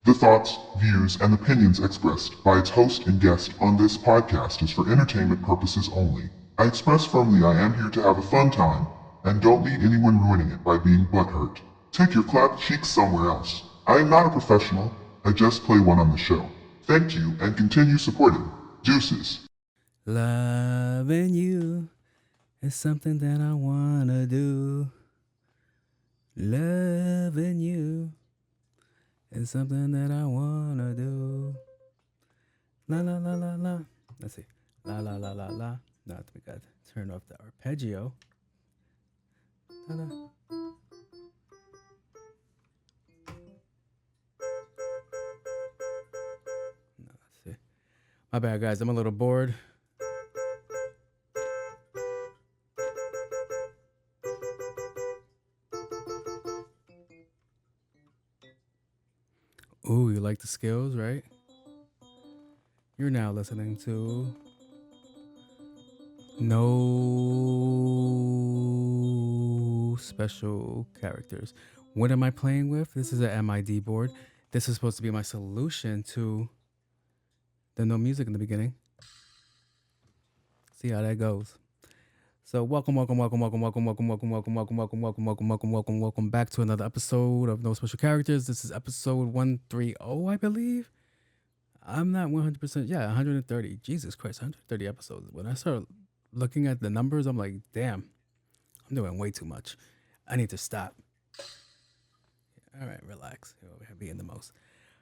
The thoughts, views, and opinions expressed by its host and guest on this podcast is for entertainment purposes only. I express firmly I am here to have a fun time, and don't need anyone ruining it by being butthurt. Take your clapped cheeks somewhere else. I am not a professional, I just play one on the show. Thank you, and continue supporting. Deuces. Loving you is something that I wanna do. Loving you is something that I wanna do. La la la la la. Let's see. La la la la la. Now we got to turn off the arpeggio. Ta-da. No, let's see. My bad, guys. I'm a little bored. Ooh, you like the skills, right? You're now listening to No Special Characters. What am I playing with? This is a MID board. This is supposed to be my solution to the no music in the beginning. See how that goes. So welcome back to another episode of No Special Characters. This is episode 130, I believe. I'm not 100%. Yeah, 130. Jesus Christ, 130 episodes. When I start looking at the numbers, I'm like, damn, I'm doing way too much. I need to stop. All right, relax. We're being the most.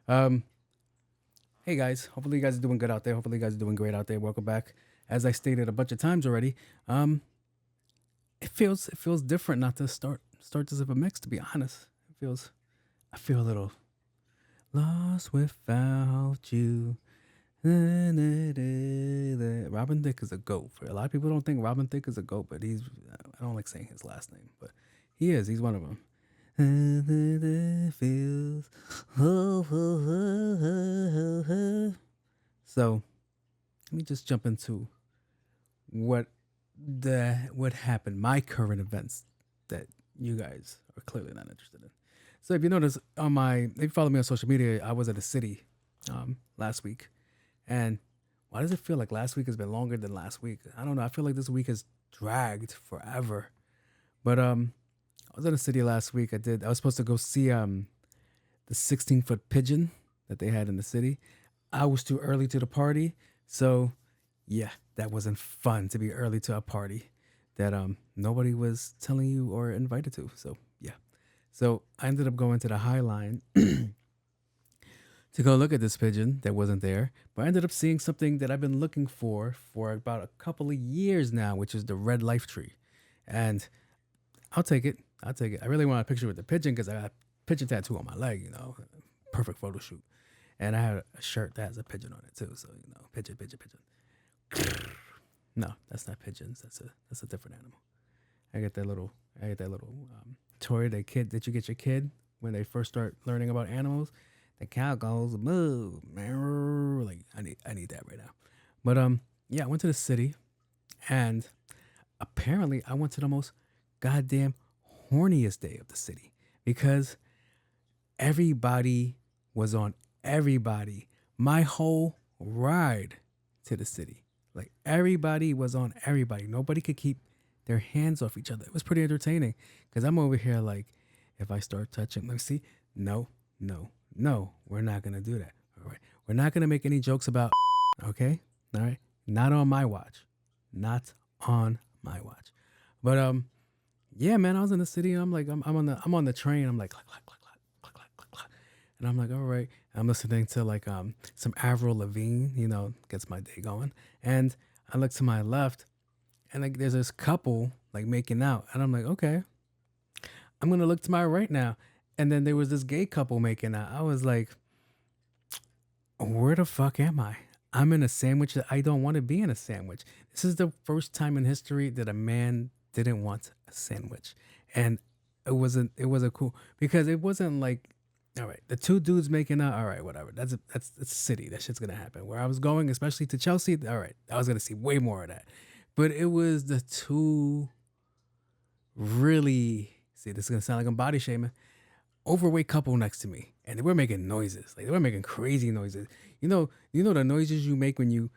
Hey guys, hopefully you guys are doing good out there. Hopefully you guys are doing great out there. Welcome back. As I stated a bunch of times already, it feels different not to start this of a mix, to be honest. I feel a little lost without you. Robin Thicke is a goat. For a lot of people don't think Robin Thicke is a goat, but I don't like saying his last name, but he is. He's one of them. So let me just jump into what happened, my current events that you guys are clearly not interested in. So if you notice if you follow me on social media, I was at a city last week. And why does it feel like last week has been longer than last week? I don't know. I feel like this week has dragged forever. But I was at a city last week. I was supposed to go see the 16-foot pigeon that they had in the city. I was too early to the party. So yeah, that wasn't fun to be early to a party that nobody was telling you or invited to. So yeah. So I ended up going to the High Line to go look at this pigeon that wasn't there. But I ended up seeing something that I've been looking for about a couple of years now, which is the red life tree. And I'll take it. I really want a picture with the pigeon because I got a pigeon tattoo on my leg, perfect photo shoot. And I had a shirt that has a pigeon on it too. So, pigeon. No, that's not pigeons. That's a different animal. I get that little toy that you get your kid when they first start learning about animals. The cow goes moo, like I need that right now. But yeah, I went to the city, and apparently I went to the most goddamn horniest day of the city because everybody was on everybody. My whole ride to the city, like everybody was on everybody. Nobody could keep their hands off each other. It was pretty entertaining because I'm over here like, if I start touching, let's see, no, we're not gonna do that. All right, we're not gonna make any jokes about. Okay, all right, not on my watch. But yeah, man, I was in the city and I'm like, I'm on the train. I'm like, clack, clack, clack, clack, clack, clack, clack, clack. And I'm like, all right. I'm listening to like some Avril Lavigne, gets my day going. And I look to my left, and like there's this couple like making out, and I'm like, okay, I'm gonna look to my right now, and then there was this gay couple making out. I was like, where the fuck am I? I'm in a sandwich that I don't want to be in a sandwich. This is the first time in history that a man didn't want a sandwich, and it wasn't cool because it wasn't like, all right, the two dudes making out, all right, whatever. That's a city. That shit's gonna happen. Where I was going, especially to Chelsea, all right, I was gonna see way more of that. But it was the two really, see, this is gonna sound like I'm body shaming, overweight couple next to me. and they were making noises. Like they were making crazy noises. You know the noises you make when you're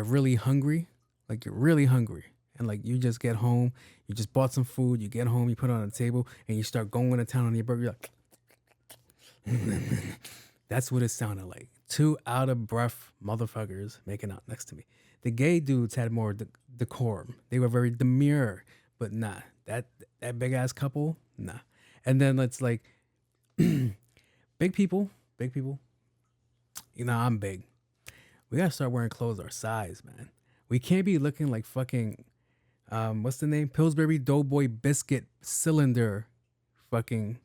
really hungry, like you're really hungry, and like you just get home, you just bought some food, you get home, you put it on the table, and you start going to town on your burger. You're like, that's what it sounded like. Two out of breath motherfuckers making out next to me. The gay dudes had more decorum. They were very demure, but nah, that big ass couple, nah. And then it's like big people. You know, I'm big. We gotta start wearing clothes our size, man. We can't be looking like fucking what's the name? Pillsbury Doughboy biscuit cylinder fucking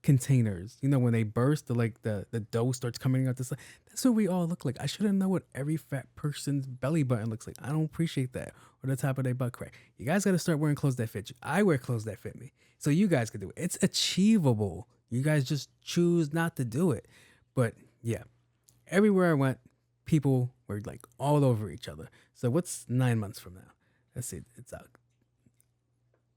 containers. You know, when they burst, the dough starts coming out the side. That's what we all look like. I shouldn't know what every fat person's belly button looks like. I don't appreciate that. Or the top of their butt crack. You guys got to start wearing clothes that fit you. I wear clothes that fit me. So you guys can do it. It's achievable. You guys just choose not to do it. But yeah, everywhere I went, people were like all over each other. So what's 9 months from now? Let's see. It's out.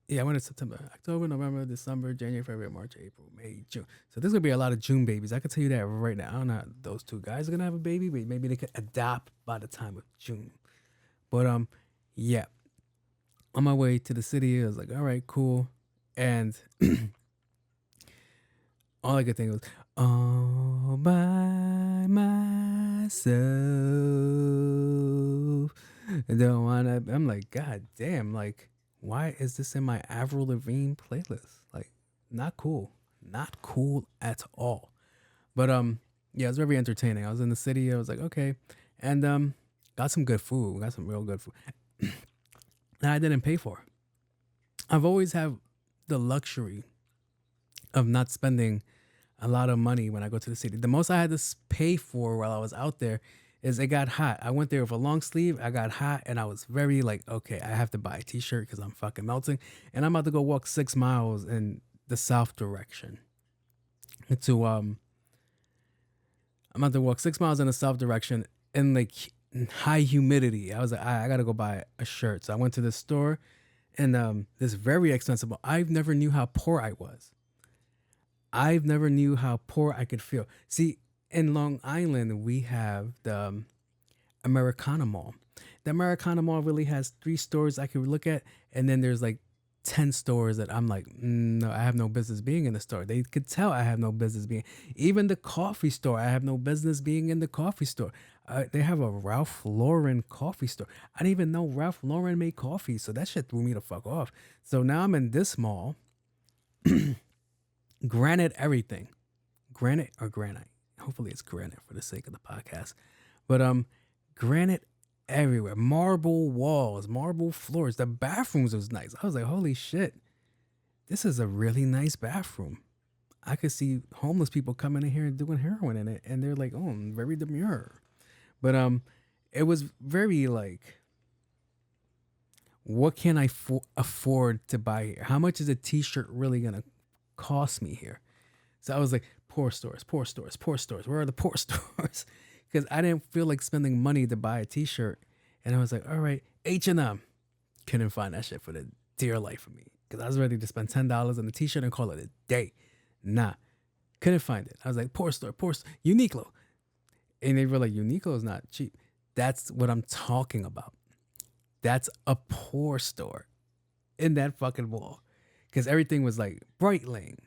Yeah, I went in September, October, November, December, January, February, March, April, May, June. So there's going to be a lot of June babies. I can tell you that right now. I don't know how those two guys are going to have a baby, but maybe they could adopt by the time of June. But yeah. On my way to the city, I was like, all right, cool. And all I could think was, all by myself. Don't wanna. I'm like, God damn, like, why is this in my Avril Lavigne playlist? Like, not cool. Not cool at all. But yeah, it was very entertaining. I was in the city, I was like, okay. And got some good food. Got some real good food. That I didn't pay for. I've always had the luxury of not spending a lot of money when I go to the city. The most I had to pay for while I was out there is it got hot. I went there with a long sleeve. I got hot and I was very like, okay, I have to buy a t-shirt because I'm fucking melting. And I'm about to go walk 6 miles in the south direction. I'm about to walk 6 miles in the south direction in like high humidity. I was like, I gotta go buy a shirt. So I went to this store and this very expensive. I never knew how poor I was. I've never knew how poor I could feel. See, in Long Island, we have the Americana Mall. The Americana Mall really has 3 stores I could look at, and then there's like 10 stores that I'm like, no, I have no business being in the store. They could tell I have no business being. Even the coffee store, I have no business being in the coffee store. They have a Ralph Lauren coffee store. I didn't even know Ralph Lauren made coffee, so that shit threw me the fuck off. So now I'm in this mall. Granite everything. Granite or granite? Hopefully it's granite for the sake of the podcast. But granite everywhere. Marble walls, marble floors. The bathrooms was nice. I was like, holy shit. This is a really nice bathroom. I could see homeless people coming in here and doing heroin in it. And they're like, oh, I'm very demure. But it was very like, what can I afford to buy here? How much is a t-shirt really going to cost me here? So I was like, poor stores. Where are the poor stores? Because I didn't feel like spending money to buy a t-shirt. And I was like, all right, H&M. Couldn't find that shit for the dear life of me. Because I was ready to spend $10 on a t-shirt and call it a day. Nah, couldn't find it. I was like, poor store. Uniqlo. And they were like, Uniqlo is not cheap. That's what I'm talking about. That's a poor store in that fucking mall. Because everything was like Breitling.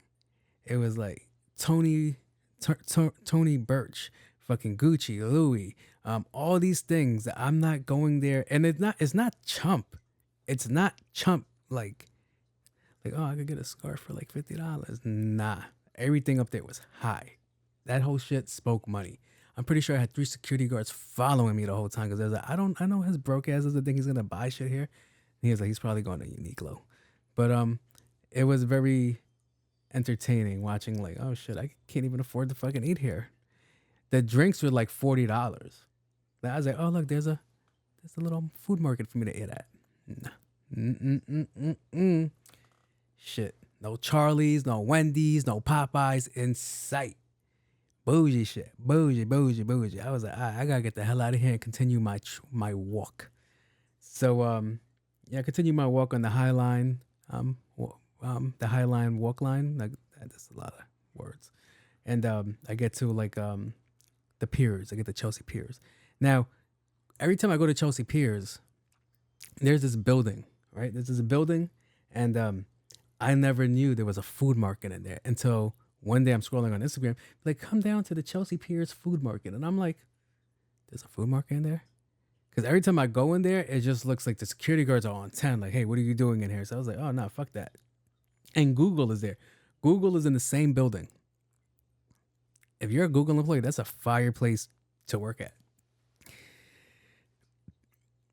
It was like Tony Birch, fucking Gucci, Louis, all these things that I'm not going there. And it's not chump. It's not chump like, oh, I could get a scarf for like $50. Nah, everything up there was high. That whole shit spoke money. I'm pretty sure I had 3 security guards following me the whole time because I was like, I know his broke ass doesn't think he's gonna buy shit here. And he was like, he's probably going to Uniqlo. But it was very entertaining watching like, oh shit, I can't even afford to fucking eat here. The drinks were like $40. I was like, oh look, there's a little food market for me to eat at. Nah. Shit. No Charlie's, no Wendy's, no Popeyes in sight. Bougie shit. Bougie. I was like, I gotta get the hell out of here and continue my walk. So yeah, I continue my walk on the High Line. The High Line walk line. Like, that's a lot of words. and I get to like the Piers. I get the Chelsea Piers. Now, every time I go to Chelsea Piers, there's this building, right? There's this building, and I never knew there was a food market in there until one day I'm scrolling on Instagram, like, come down to the Chelsea Piers food market, and I'm like, there's a food market in there? Because every time I go in there, it just looks like the security guards are on 10. Like, hey, what are you doing in here? So I was like, oh, no, fuck that. And Google is there. Google is in the same building. If you're a Google employee, that's a fireplace to work at.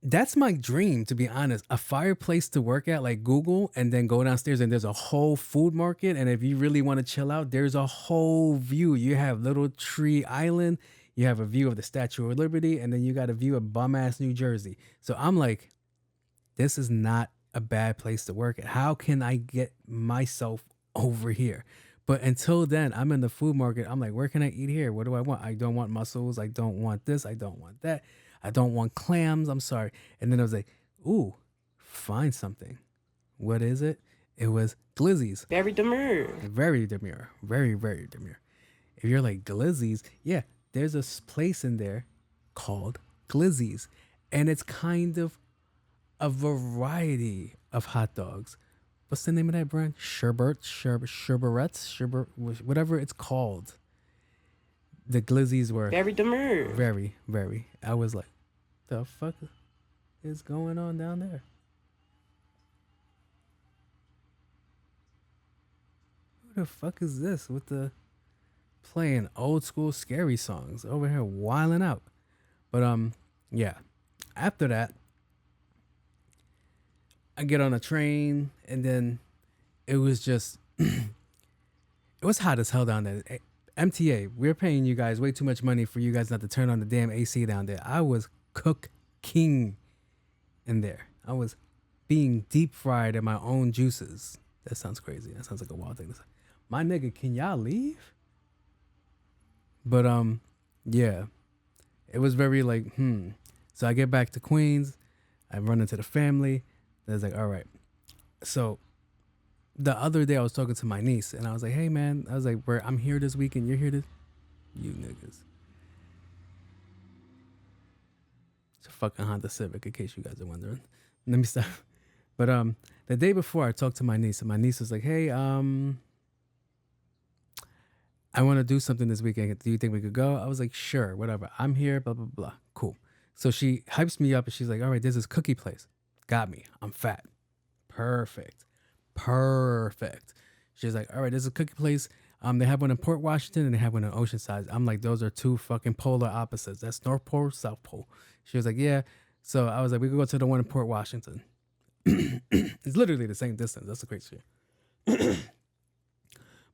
That's my dream, to be honest. A fireplace to work at, like Google, and then go downstairs and there's a whole food market. And if you really want to chill out, there's a whole view. You have Little Tree Island. You have a view of the Statue of Liberty, and then you got a view of bum-ass New Jersey. So I'm like, this is not a bad place to work at. How can I get myself over here? But until then, I'm in the food market. I'm like, where can I eat here? What do I want? I don't want mussels. I don't want this. I don't want that. I don't want clams. I'm sorry. And then I was like, ooh, find something. What is it? It was glizzies. Very demure. Very demure. Very, very demure. If you're like glizzies, yeah, there's a place in there called Glizzies, and it's kind of a variety of hot dogs. What's the name of that brand? Sherberettes, whatever it's called. The Glizzies were Very demure. very, very. I was like, the fuck is going on down there? Who the fuck is this with the playing old school scary songs over here wilding out? But yeah, after that I get on a train, and then it was just it was hot as hell down there. MTA, we're paying you guys way too much money for you guys not to turn on the damn AC down there. I was cooking in there. I was being deep fried in my own juices. That sounds crazy. That sounds like a wild thing to say. My nigga, can y'all leave? But yeah, it was very like, So I get back to Queens. I run into the family. I was like, all right. So the other day I was talking to my niece, and I was like, hey man, I was like, I'm here this weekend. You're here this. You niggas. It's a fucking Honda Civic, in case you guys are wondering. Let me stop. But the day before I talked to my niece, and my niece was like, hey, I want to do something this weekend. Do you think we could go? I was like, sure, whatever. I'm here, blah, blah, blah. Cool. So she hypes me up, and she's like, all right, there's this cookie place. Got me. I'm fat. Perfect. She's like, all right, there's a cookie place. They have one in Port Washington, and they have one in Oceanside. I'm like, those are two fucking polar opposites. That's North Pole, South Pole. She was like, yeah. So I was like, we could go to the one in Port Washington. It's literally the same distance. That's the crazy shit.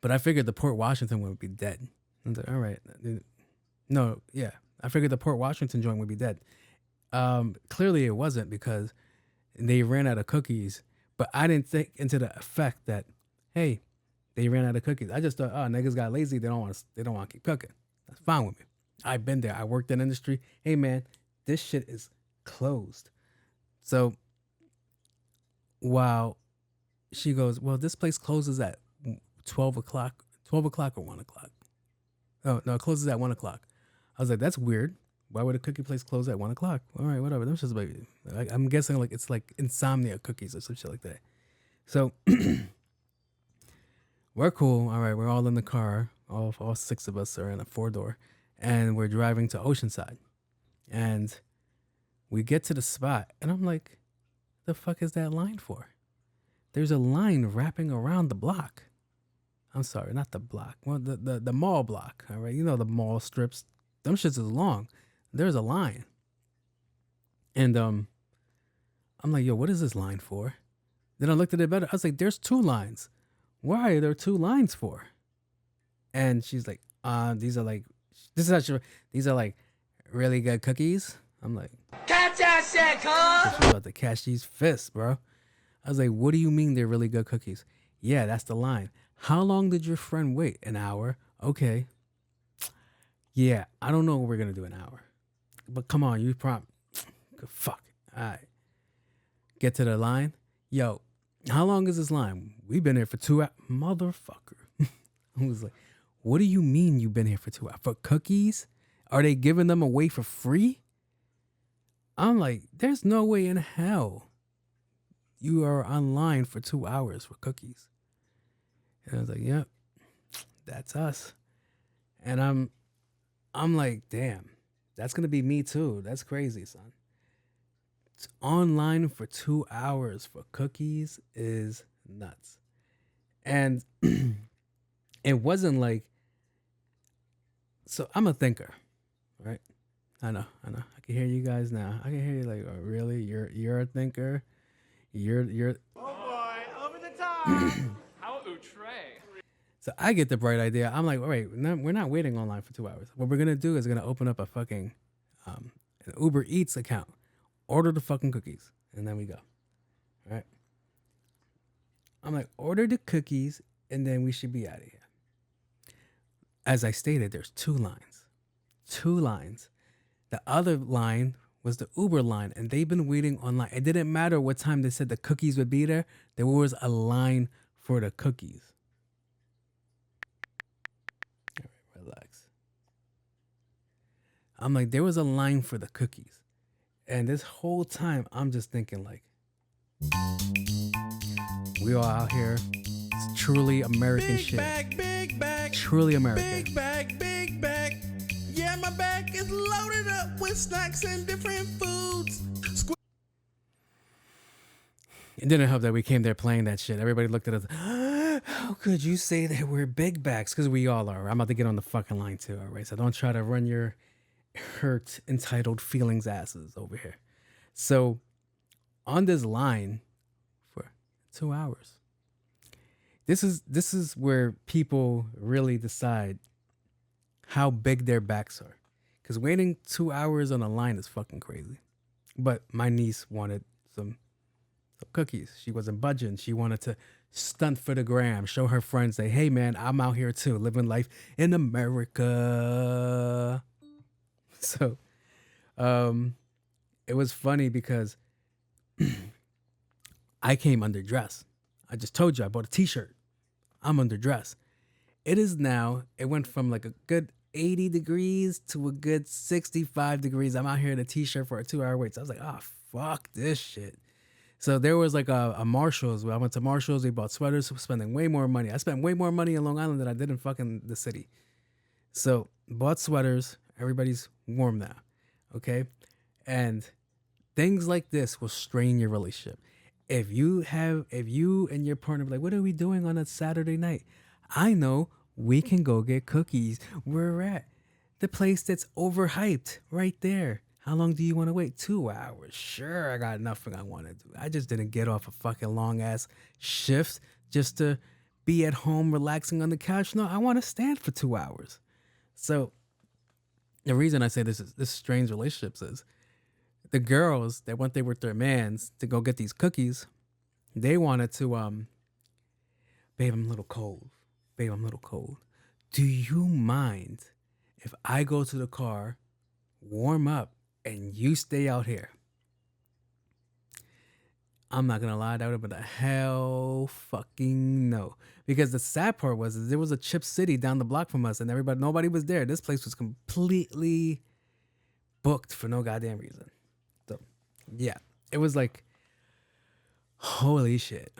But I figured the Port Washington one would be dead. I was like, all right. No, yeah. I figured the Port Washington joint would be dead. Clearly it wasn't, because they ran out of cookies. But I didn't think into the effect that, hey, they ran out of cookies. I just thought, oh, niggas got lazy. They don't want to keep cooking. That's fine with me. I've been there. I worked in industry. Hey man, this shit is closed. So while she goes, well, this place closes at 12 o'clock or 1 o'clock. Oh, no, it closes at 1 o'clock. I was like, that's weird. Why would a cookie place close at 1 o'clock? All right, whatever. That's just like, I'm guessing like it's like insomnia cookies or some shit like that. So we're cool. All right, we're all in the car. All six of us are in a 4-door, and we're driving to Oceanside. And we get to the spot, and I'm like, the fuck is that line for? There's a line wrapping around the block. I'm sorry, not the block. Well, the mall block, all right? You know the mall strips. Them shits is long. There's a line. And I'm like, yo, what is this line for? Then I looked at it better. I was like, there's 2 lines. Why are there 2 lines for? And she's like, these are like really good cookies. I'm like, catch that shit, cuz. She's about to catch these fists, bro. I was like, what do you mean they're really good cookies? Yeah, that's the line. How long did your friend wait? An hour. Okay. Yeah, I don't know what we're going to do an hour. But come on, you prompt. Fuck. All right. Get to the line. Yo, how long is this line? We've been here for 2 hours. Motherfucker. I was like, What do you mean you've been here for 2 hours? For cookies? Are they giving them away for free? I'm like, there's no way in hell you are online for 2 hours for cookies. And I was like, yep, that's us. And I'm like, damn, that's gonna be me too. That's crazy, son. It's online for 2 hours for cookies is nuts. And it wasn't like, so I'm a thinker, right? I know. I can hear you guys now. I can hear you like, oh, really? You're a thinker? You're Oh boy, over the top. How outre. So I get the bright idea. I'm like, all right, we're not waiting online for 2 hours. What we're gonna do is gonna open up a fucking an Uber Eats account, order the fucking cookies, and then we go. All right. I'm like, order the cookies, and then we should be out of here. As I stated, there's 2 lines. 2 lines. The other line was the Uber line, and they've been waiting online. It didn't matter what time they said the cookies would be there. There was a line for the cookies. All right, relax. I'm like, there was a line for the cookies. And this whole time, I'm just thinking like, we all out here. It's truly American big shit. Big bag. Truly American. Big bag. Yeah, my bag is loaded up with snacks and different foods. It didn't help that we came there playing that shit. Everybody looked at us. How could you say that we're big bags? Because we all are. I'm about to get on the fucking line too. All right. So don't try to run your hurt, entitled feelings asses over here. So on this line for 2 hours. This is where people really decide how big their backs are. Because waiting 2 hours on a line is fucking crazy. But my niece wanted some cookies. She wasn't budging. She wanted to stunt for the gram, show her friends, say, hey man, I'm out here too, living life in America. So it was funny because I came underdressed. I just told you I bought a t-shirt. I'm underdressed. It went from like a good 80 degrees to a good 65 degrees. I'm out here in a t-shirt for a 2 hour wait. So I was like, oh, fuck this shit. So there was like a Marshall's. I went to Marshall's. We bought sweaters, spending way more money. I spent way more money in Long Island than I did in fucking the city. So bought sweaters. Everybody's warm now. Okay. And things like this will strain your relationship. If you and your partner be like, what are we doing on a Saturday night? I know we can go get cookies. Where we're at. The place that's overhyped right there. How long do you want to wait? 2 hours. Sure, I got nothing I want to do. I just didn't get off a fucking long ass shift just to be at home relaxing on the couch. No, I want to stand for 2 hours. So the reason I say this strains relationships is the girls that went there with their mans to go get these cookies, they wanted to, babe, I'm a little cold. Babe, I'm a little cold. Do you mind if I go to the car, warm up, and you stay out here? I'm not going to lie, that would have been a hell fucking no. Because the sad part was there was a Chip City down the block from us and nobody was there. This place was completely booked for no goddamn reason. So, yeah, it was like, holy shit.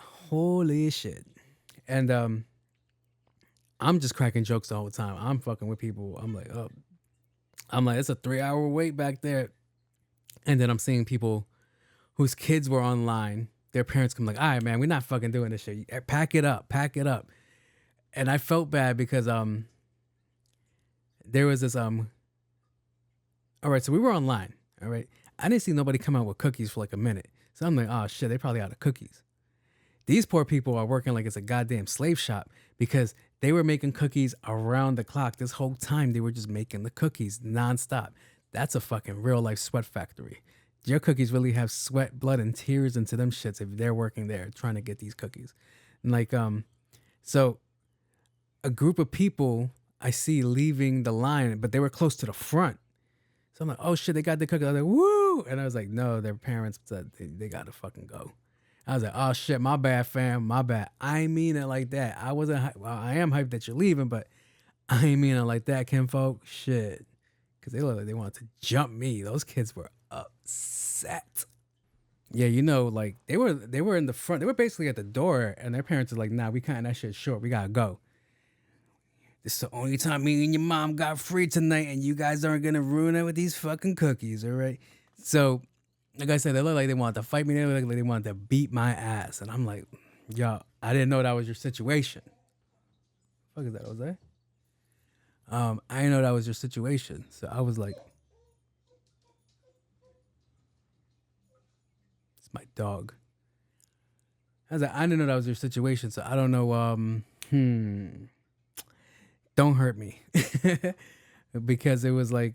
And I'm just cracking jokes the whole time. I'm fucking with people. I'm like, it's a 3 hour wait back there. And then I'm seeing people whose kids were online. Their parents come like, all right, man, we're not fucking doing this shit. Pack it up. And I felt bad because there was this all right, so we were online. All right. I didn't see nobody come out with cookies for like a minute. So I'm like, oh shit, they probably out of cookies. These poor people are working like it's a goddamn slave shop because they were making cookies around the clock. This whole time they were just making the cookies nonstop. That's a fucking real life sweat factory. Your cookies really have sweat, blood, and tears into them shits if they're working there trying to get these cookies. And like, so a group of people I see leaving the line, but they were close to the front. So I'm like, oh shit, they got the cookies. I was like, woo! And I was like, no, their parents said they gotta fucking go. I was like, oh shit, my bad, fam, my bad. I mean it like that. I am hyped that you're leaving, but I ain't mean it like that, kinfolk. Shit. Because they look like they wanted to jump me. Those kids were upset. Yeah, you know, like they were in the front. They were basically at the door, and their parents are like, nah, we cutting that shit short. We gotta go. This is the only time me and your mom got free tonight, and you guys aren't gonna ruin it with these fucking cookies, all right? So, like I said, they look like they wanted to fight me. They look like they wanted to beat my ass. And I'm like, yo, I didn't know that was your situation. Fuck is that, Jose? I didn't know that was your situation. So I was like, it's my dog. I was like, I didn't know that was your situation. So I don't know. Don't hurt me. Because it was like,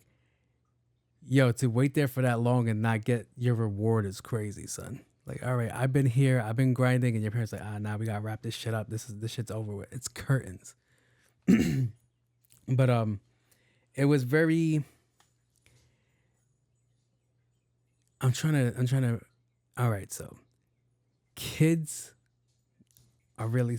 yo, to wait there for that long and not get your reward is crazy, son. Like, all right, I've been here, I've been grinding, and your parents like, nah, we gotta wrap this shit up. This shit's over with. It's curtains. But it was very. I'm trying to. All right, so kids are really.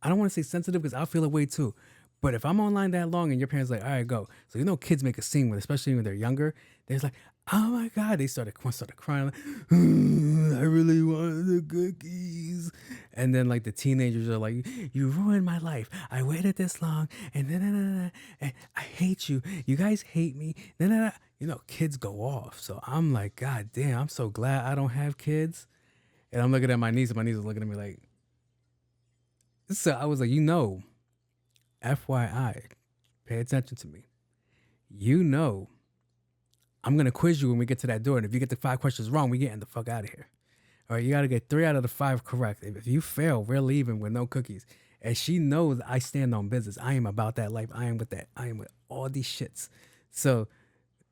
I don't want to say sensitive because I'll feel a way too. But if I'm online that long and your parents like, all right, go. So you know, kids make a scene with, especially when they're younger. They're like, oh my god, they started crying. Like, I really wanted the cookies. And then like the teenagers are like, you ruined my life. I waited this long, and then and I hate you. You guys hate me. You know, kids go off. So I'm like, god damn, I'm so glad I don't have kids. And I'm looking at my niece, and my niece is looking at me like. So I was like, you know. FYI, pay attention to me. You know, I'm going to quiz you when we get to that door. And if you get the 5 questions wrong, we getting the fuck out of here. All right, you got to get 3 out of the 5 correct. If you fail, we're leaving with no cookies. And she knows I stand on business. I am about that life. I am with that. I am with all these shits. So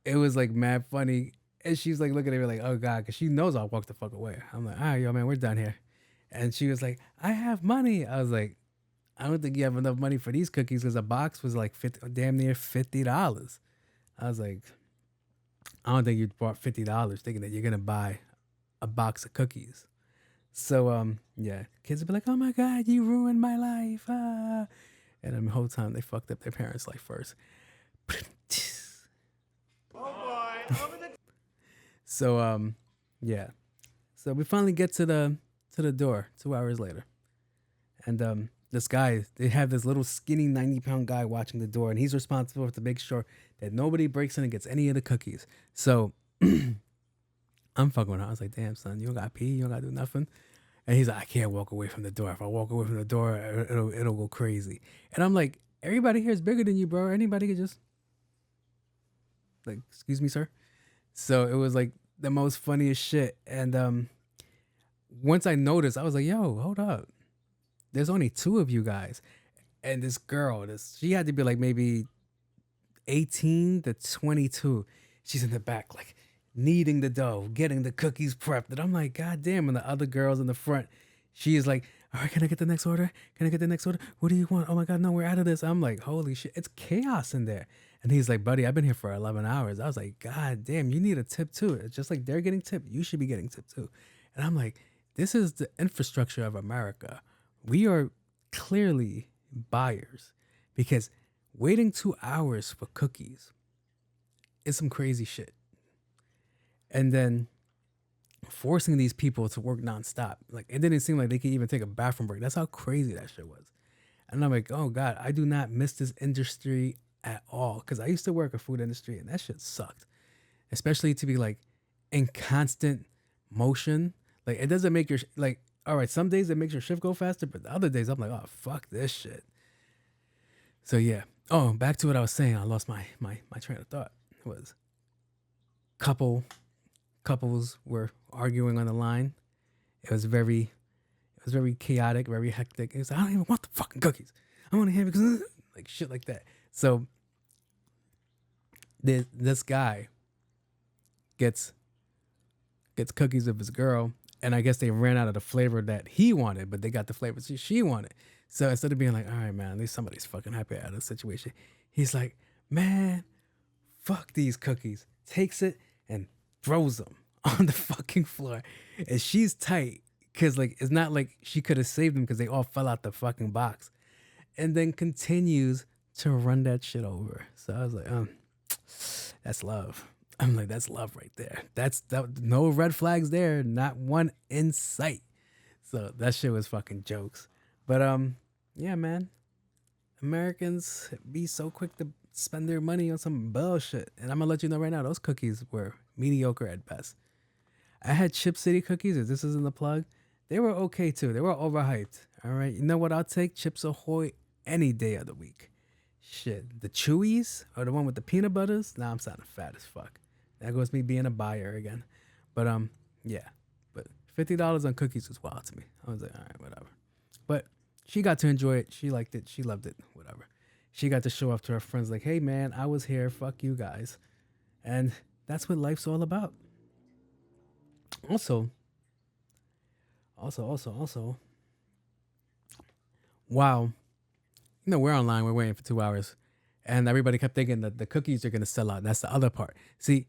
it was like mad funny. And she's like looking at me like, oh God, because she knows I'll walk the fuck away. I'm like, all right, yo, man, we're done here. And she was like, I have money. I was like, I don't think you have enough money for these cookies because a box was like damn near $50. I was like, I don't think you bought $50 thinking that you're gonna buy a box of cookies. So yeah, kids would be like, oh my God, you ruined my life. Ah. And then the whole time they fucked up their parents' life first. Oh boy, over the So yeah. So we finally get to the door 2 hours later. And this guy, they have this little skinny 90-pound guy watching the door, and he's responsible to make sure that nobody breaks in and gets any of the cookies. So I'm fucking with him. I was like, damn, son, you don't got to pee, you don't got to do nothing. And he's like, I can't walk away from the door. If I walk away from the door, it'll go crazy. And I'm like, everybody here is bigger than you, bro. Anybody could just, like, excuse me, sir. So it was like the most funniest shit. And once I noticed, I was like, yo, hold up. There's only 2 of you guys. And this girl, she had to be like maybe 18 to 22. She's in the back, like kneading the dough, getting the cookies prepped. And I'm like, God damn. And the other girls in the front, she is like, all right, can I get the next order? Can I get the next order? What do you want? Oh my God, no, we're out of this. I'm like, holy shit, it's chaos in there. And he's like, buddy, I've been here for 11 hours. I was like, God damn, you need a tip too. It's just like they're getting tipped. You should be getting tipped too. And I'm like, this is the infrastructure of America. We are clearly buyers because waiting 2 hours for cookies is some crazy shit. And then forcing these people to work nonstop. Like, it didn't seem like they could even take a bathroom break. That's how crazy that shit was. And I'm like, oh God, I do not miss this industry at all. Because I used to work in food industry and that shit sucked. Especially to be like in constant motion. Like, it doesn't make your, like, all right, some days it makes your shift go faster, but the other days I'm like, oh, fuck this shit. So yeah. Oh, back to what I was saying. I lost my train of thought. It was couples were arguing on the line. It was very chaotic, very hectic. It was like, I don't even want the fucking cookies. I want to have it because like shit like that. So this guy gets cookies of his girl. And I guess they ran out of the flavor that he wanted, but they got the flavor she wanted. So instead of being like, all right, man, at least somebody's fucking happy out of the situation, he's like, man, fuck these cookies. Takes it and throws them on the fucking floor. And she's tight because, like, it's not like she could have saved them because they all fell out the fucking box. And then continues to run that shit over. So I was like, that's love. I'm like, that's love right there. No red flags there, not one in sight. So that shit was fucking jokes. But yeah, man. Americans be so quick to spend their money on some bullshit. And I'm gonna let you know right now, those cookies were mediocre at best. I had Chip City cookies, if this isn't the plug. They were okay too. They were overhyped. All right. You know what I'll take? Chips Ahoy any day of the week. Shit. The Chewies or the one with the peanut butters? Nah, I'm sounding fat as fuck. That goes me being a buyer again. But yeah. But $50 on cookies was wild to me. I was like, all right, whatever. But she got to enjoy it. She liked it. She loved it. Whatever. She got to show off to her friends like, hey man, I was here. Fuck you guys. And that's what life's all about. Also, wow. You know, we're online, we're waiting for 2 hours. And everybody kept thinking that the cookies are going to sell out. That's the other part. See,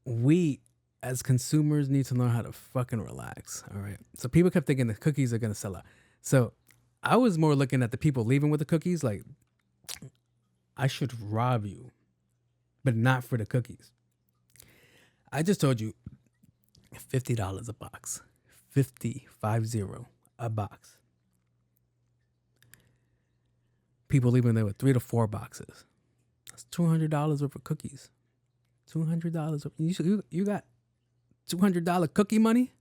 we as consumers need to learn how to fucking relax. All right. So people kept thinking the cookies are going to sell out. So I was more looking at the people leaving with the cookies like, I should rob you, but not for the cookies. I just told you $50 a box. 50 a box. People leaving there with 3 to 4 boxes. That's $200 worth of cookies. $200. You got $200 cookie money?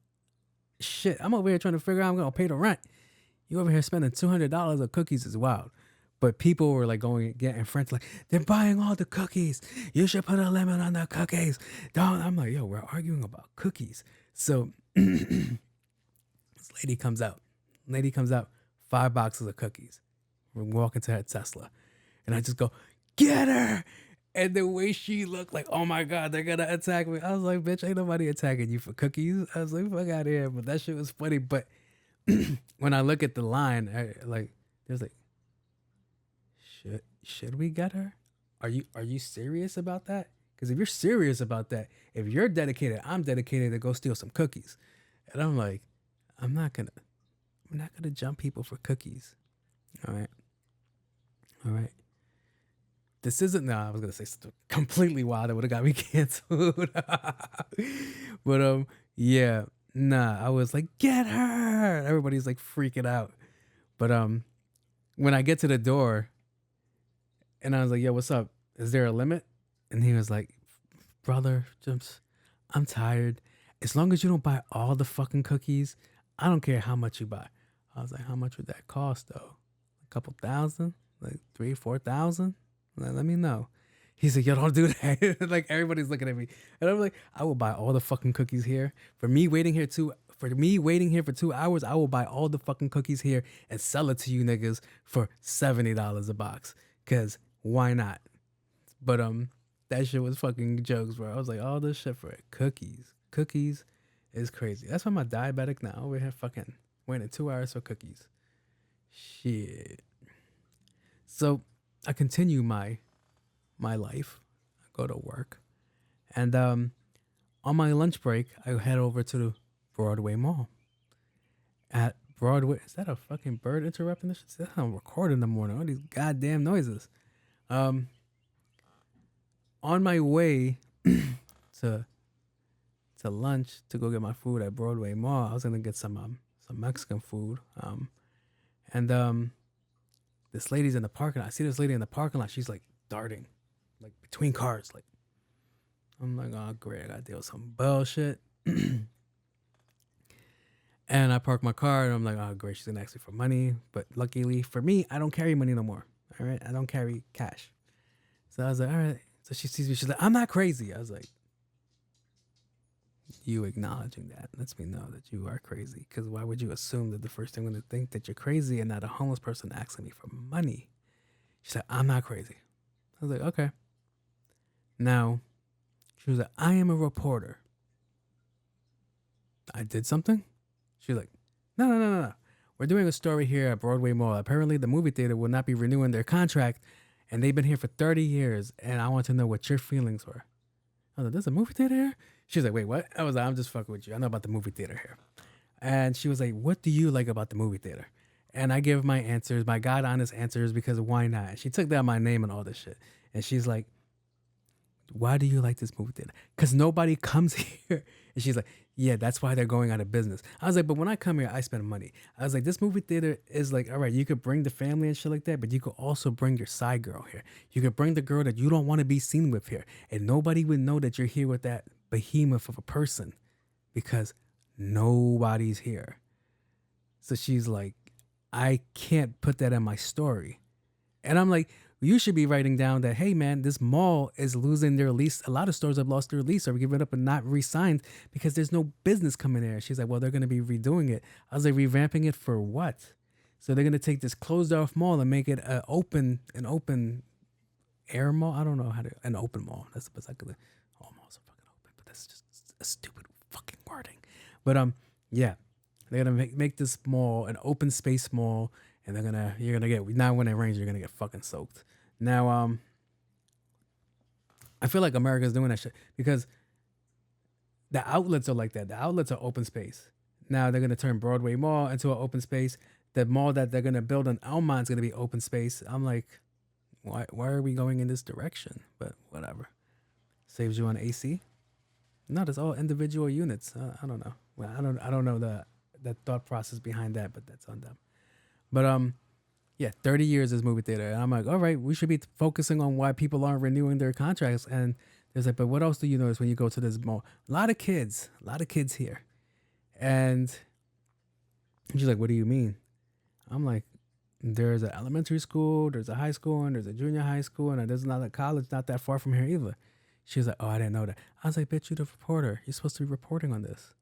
Shit, I'm over here trying to figure out how I'm gonna pay the rent. You over here spending $200 on cookies is wild. But people were like getting friends like, they're buying all the cookies. You should put a limit on the cookies. Don't. I'm like, yo, we're arguing about cookies. So this lady comes out. 5 boxes of cookies. We're walking to her Tesla. And I just go, get her. And the way she looked like, oh my God, they're gonna attack me. I was like, bitch, ain't nobody attacking you for cookies. I was like, fuck out of here. But that shit was funny. But when I look at the line, there's like, should we get her? Are you serious about that? Because if you're serious about that, if you're dedicated, I'm dedicated to go steal some cookies. And I'm like, I'm not gonna jump people for cookies. All right. This isn't. No, I was gonna say something completely wild that would have got me canceled. But yeah, nah. I was like, get her. Everybody's like freaking out. But when I get to the door, and I was like, yo, what's up? Is there a limit? And he was like, brother, I'm tired. As long as you don't buy all the fucking cookies, I don't care how much you buy. I was like, how much would that cost though? A couple thousand? Like 3,000-4,000? Like, let me know. He said, yo, don't do that. Like everybody's looking at me. And I'm like, I will buy all the fucking cookies here. For me waiting here for 2 hours, I will buy all the fucking cookies here and sell it to you niggas for $70 a box. Cause why not? But that shit was fucking jokes, bro. I was like, all this shit for cookies. Cookies is crazy. That's why I'm diabetic now. Over here fucking waiting 2 hours for cookies. Shit. So I continue my life. I go to work. And on my lunch break, I head over to the Broadway Mall. At Broadway, is that a fucking bird interrupting this? That's how I'm recording in the morning. All these goddamn noises. On my way to lunch to go get my food at Broadway Mall, I was gonna get some Mexican food. And this lady's in the parking lot. I see this lady in the parking lot. She's like darting, like between cars. Like I'm like, oh great, I gotta deal with some bullshit. And I park my car and I'm like, oh great, she's gonna ask me for money. But luckily for me, I don't carry money no more. All right, I don't carry cash. So I was like, all right. So she sees me. She's like, I'm not crazy. I was like, you acknowledging that lets me know that you are crazy. Because why would you assume that the first thing I'm going to think that you're crazy and not a homeless person asking me for money? She's like, I'm not crazy. I was like, okay. Now, she was like, I am a reporter. I did something? She's like, no. We're doing a story here at Broadway Mall. Apparently, the movie theater will not be renewing their contract, and they've been here for 30 years, and I want to know what your feelings were. I was like, there's a movie theater here? She was like, wait, what? I was like, I'm just fucking with you. I know about the movie theater here. And she was like, what do you like about the movie theater? And I give my answers, my God honest answers, because why not? She took down my name and all this shit. And she's like, why do you like this movie theater? Because nobody comes here. And she's like, yeah, that's why they're going out of business. I was like, but when I come here, I spend money. I was like, this movie theater is like, all right, you could bring the family and shit like that, but you could also bring your side girl here. You could bring the girl that you don't want to be seen with here. And nobody would know that you're here with that behemoth of a person because nobody's here. So she's like, I can't put that in my story. And I'm like, you should be writing down that, hey, man, this mall is losing their lease. A lot of stores have lost their lease or given it up and not re-signed because there's no business coming there. She's like, well, they're going to be redoing it. I was like, revamping it for what? So they're going to take this closed off mall and make it an open air mall. I don't know how to, an open mall. That's the best I could. All malls are fucking open, but that's just a stupid fucking wording. But yeah, they're going to make this mall an open space mall. And you're gonna get, now when it rains, you're gonna get fucking soaked. Now, I feel like America's doing that shit because the outlets are like that. The outlets are open space. Now they're gonna turn Broadway Mall into an open space. The mall that they're gonna build in Elmont is gonna be open space. I'm like, why are we going in this direction? But whatever. Saves you on AC. No, it's all individual units. I don't know. Well, I don't know the thought process behind that, but that's on them. But yeah, 30 years is movie theater. And I'm like, all right, we should be focusing on why people aren't renewing their contracts. And there's like, but what else do you notice when you go to this mall? A lot of kids here. And she's like, what do you mean? I'm like, there's an elementary school, there's a high school, and there's a junior high school, and there's not a college not that far from here either. She was like, oh, I didn't know that. I was like, bitch, you're the reporter. You're supposed to be reporting on this.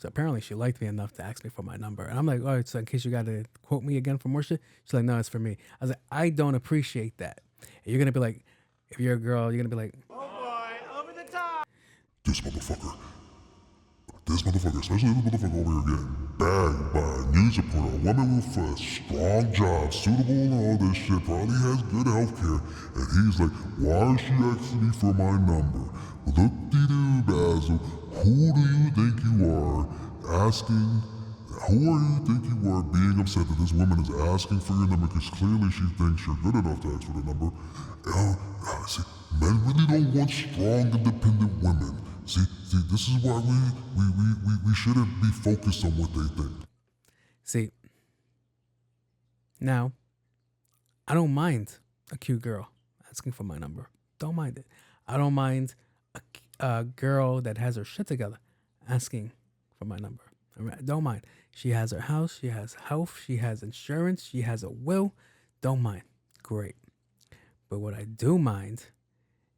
So apparently she liked me enough to ask me for my number. And I'm like, oh, so in case you got to quote me again for more shit? She's like, no, it's for me. I was like, I don't appreciate that. And you're going to be like, if you're a girl, you're going to be like, Oh boy, over the top. This motherfucker, especially this motherfucker over here getting bagged by a news reporter, a woman with a strong job, suitable and all this shit, probably has good health care. And he's like, why is she asking me for my number? Look-de-doo, Basil, who do you think you are asking? Who are you think you are being upset that this woman is asking for your number because clearly she thinks you're good enough to ask for the number? See, men really don't want strong, independent women. See, this is why we shouldn't be focused on what they think. see, now, I don't mind a cute girl asking for my number. Don't mind it. I don't mind a girl that has her shit together asking for my number. I don't mind. She has her house. She has health. She has insurance. She has a will. Don't mind. Great. But what I do mind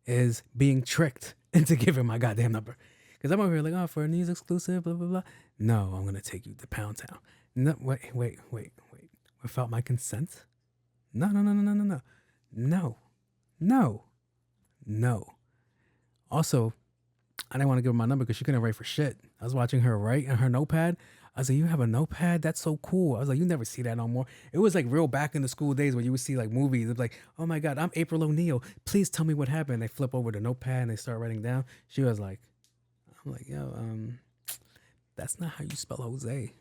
is being tricked into giving my goddamn number. Because I'm over here like, oh, for a news exclusive, blah, blah, blah. No, I'm going to take you to Pound Town. No, wait. Without my consent? No. Also, I didn't want to give her my number because she couldn't write for shit. I was watching her write on her notepad. I was like, you have a notepad? That's so cool. I was like, you never see that no more. It was like real back in the school days when you would see like movies. It's like, oh my God, I'm April O'Neil. Please tell me what happened. They flip over the notepad and they start writing down. She was like, I'm like, yo, that's not how you spell Jose.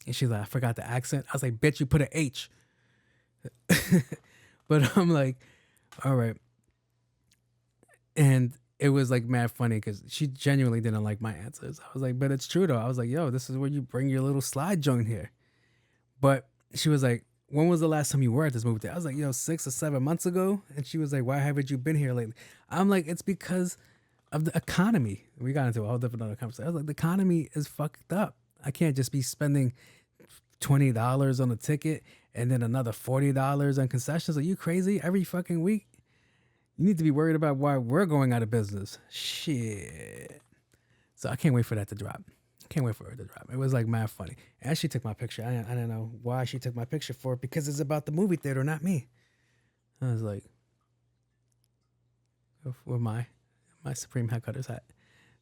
And she's like, I forgot the accent. I was like, bitch, you put an H. But I'm like, all right. And it was like mad funny because she genuinely didn't like my answers. I was like, but it's true though. I was like, yo, this is where you bring your little slide joint here. But she was like, when was the last time you were at this movie theater? I was like, yo, 6 or 7 months ago. And she was like, why haven't you been here lately? I'm like, it's because of the economy. We got into a whole different other conversation. I was like, the economy is fucked up. I can't just be spending $20 on a ticket and then another $40 on concessions. Are you crazy? Every fucking week? You need to be worried about why we're going out of business. Shit. So I can't wait for that to drop. Can't wait for her to drop. It was like mad funny. And she took my picture. I don't know why she took my picture for it because it's about the movie theater, not me. I was like, with my Supreme Headquarters hat.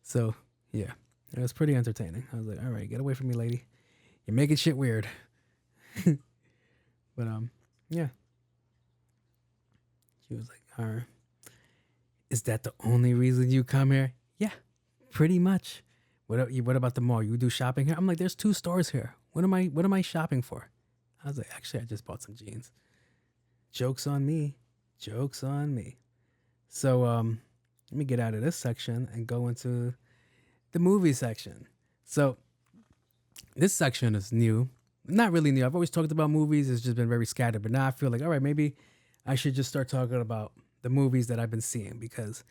So yeah, it was pretty entertaining. I was like, all right, get away from me, lady. You're making shit weird. But yeah. She was like, all right. Is that the only reason you come here? Yeah, pretty much. What about the mall? You do shopping here? I'm like, there's 2 stores here. What am I shopping for? I was like, actually, I just bought some jeans. Joke's on me. Joke's on me. So let me get out of this section and go into the movie section. So this section is new. Not really new. I've always talked about movies. It's just been very scattered. But now I feel like, all right, maybe I should just start talking about the movies that I've been seeing, because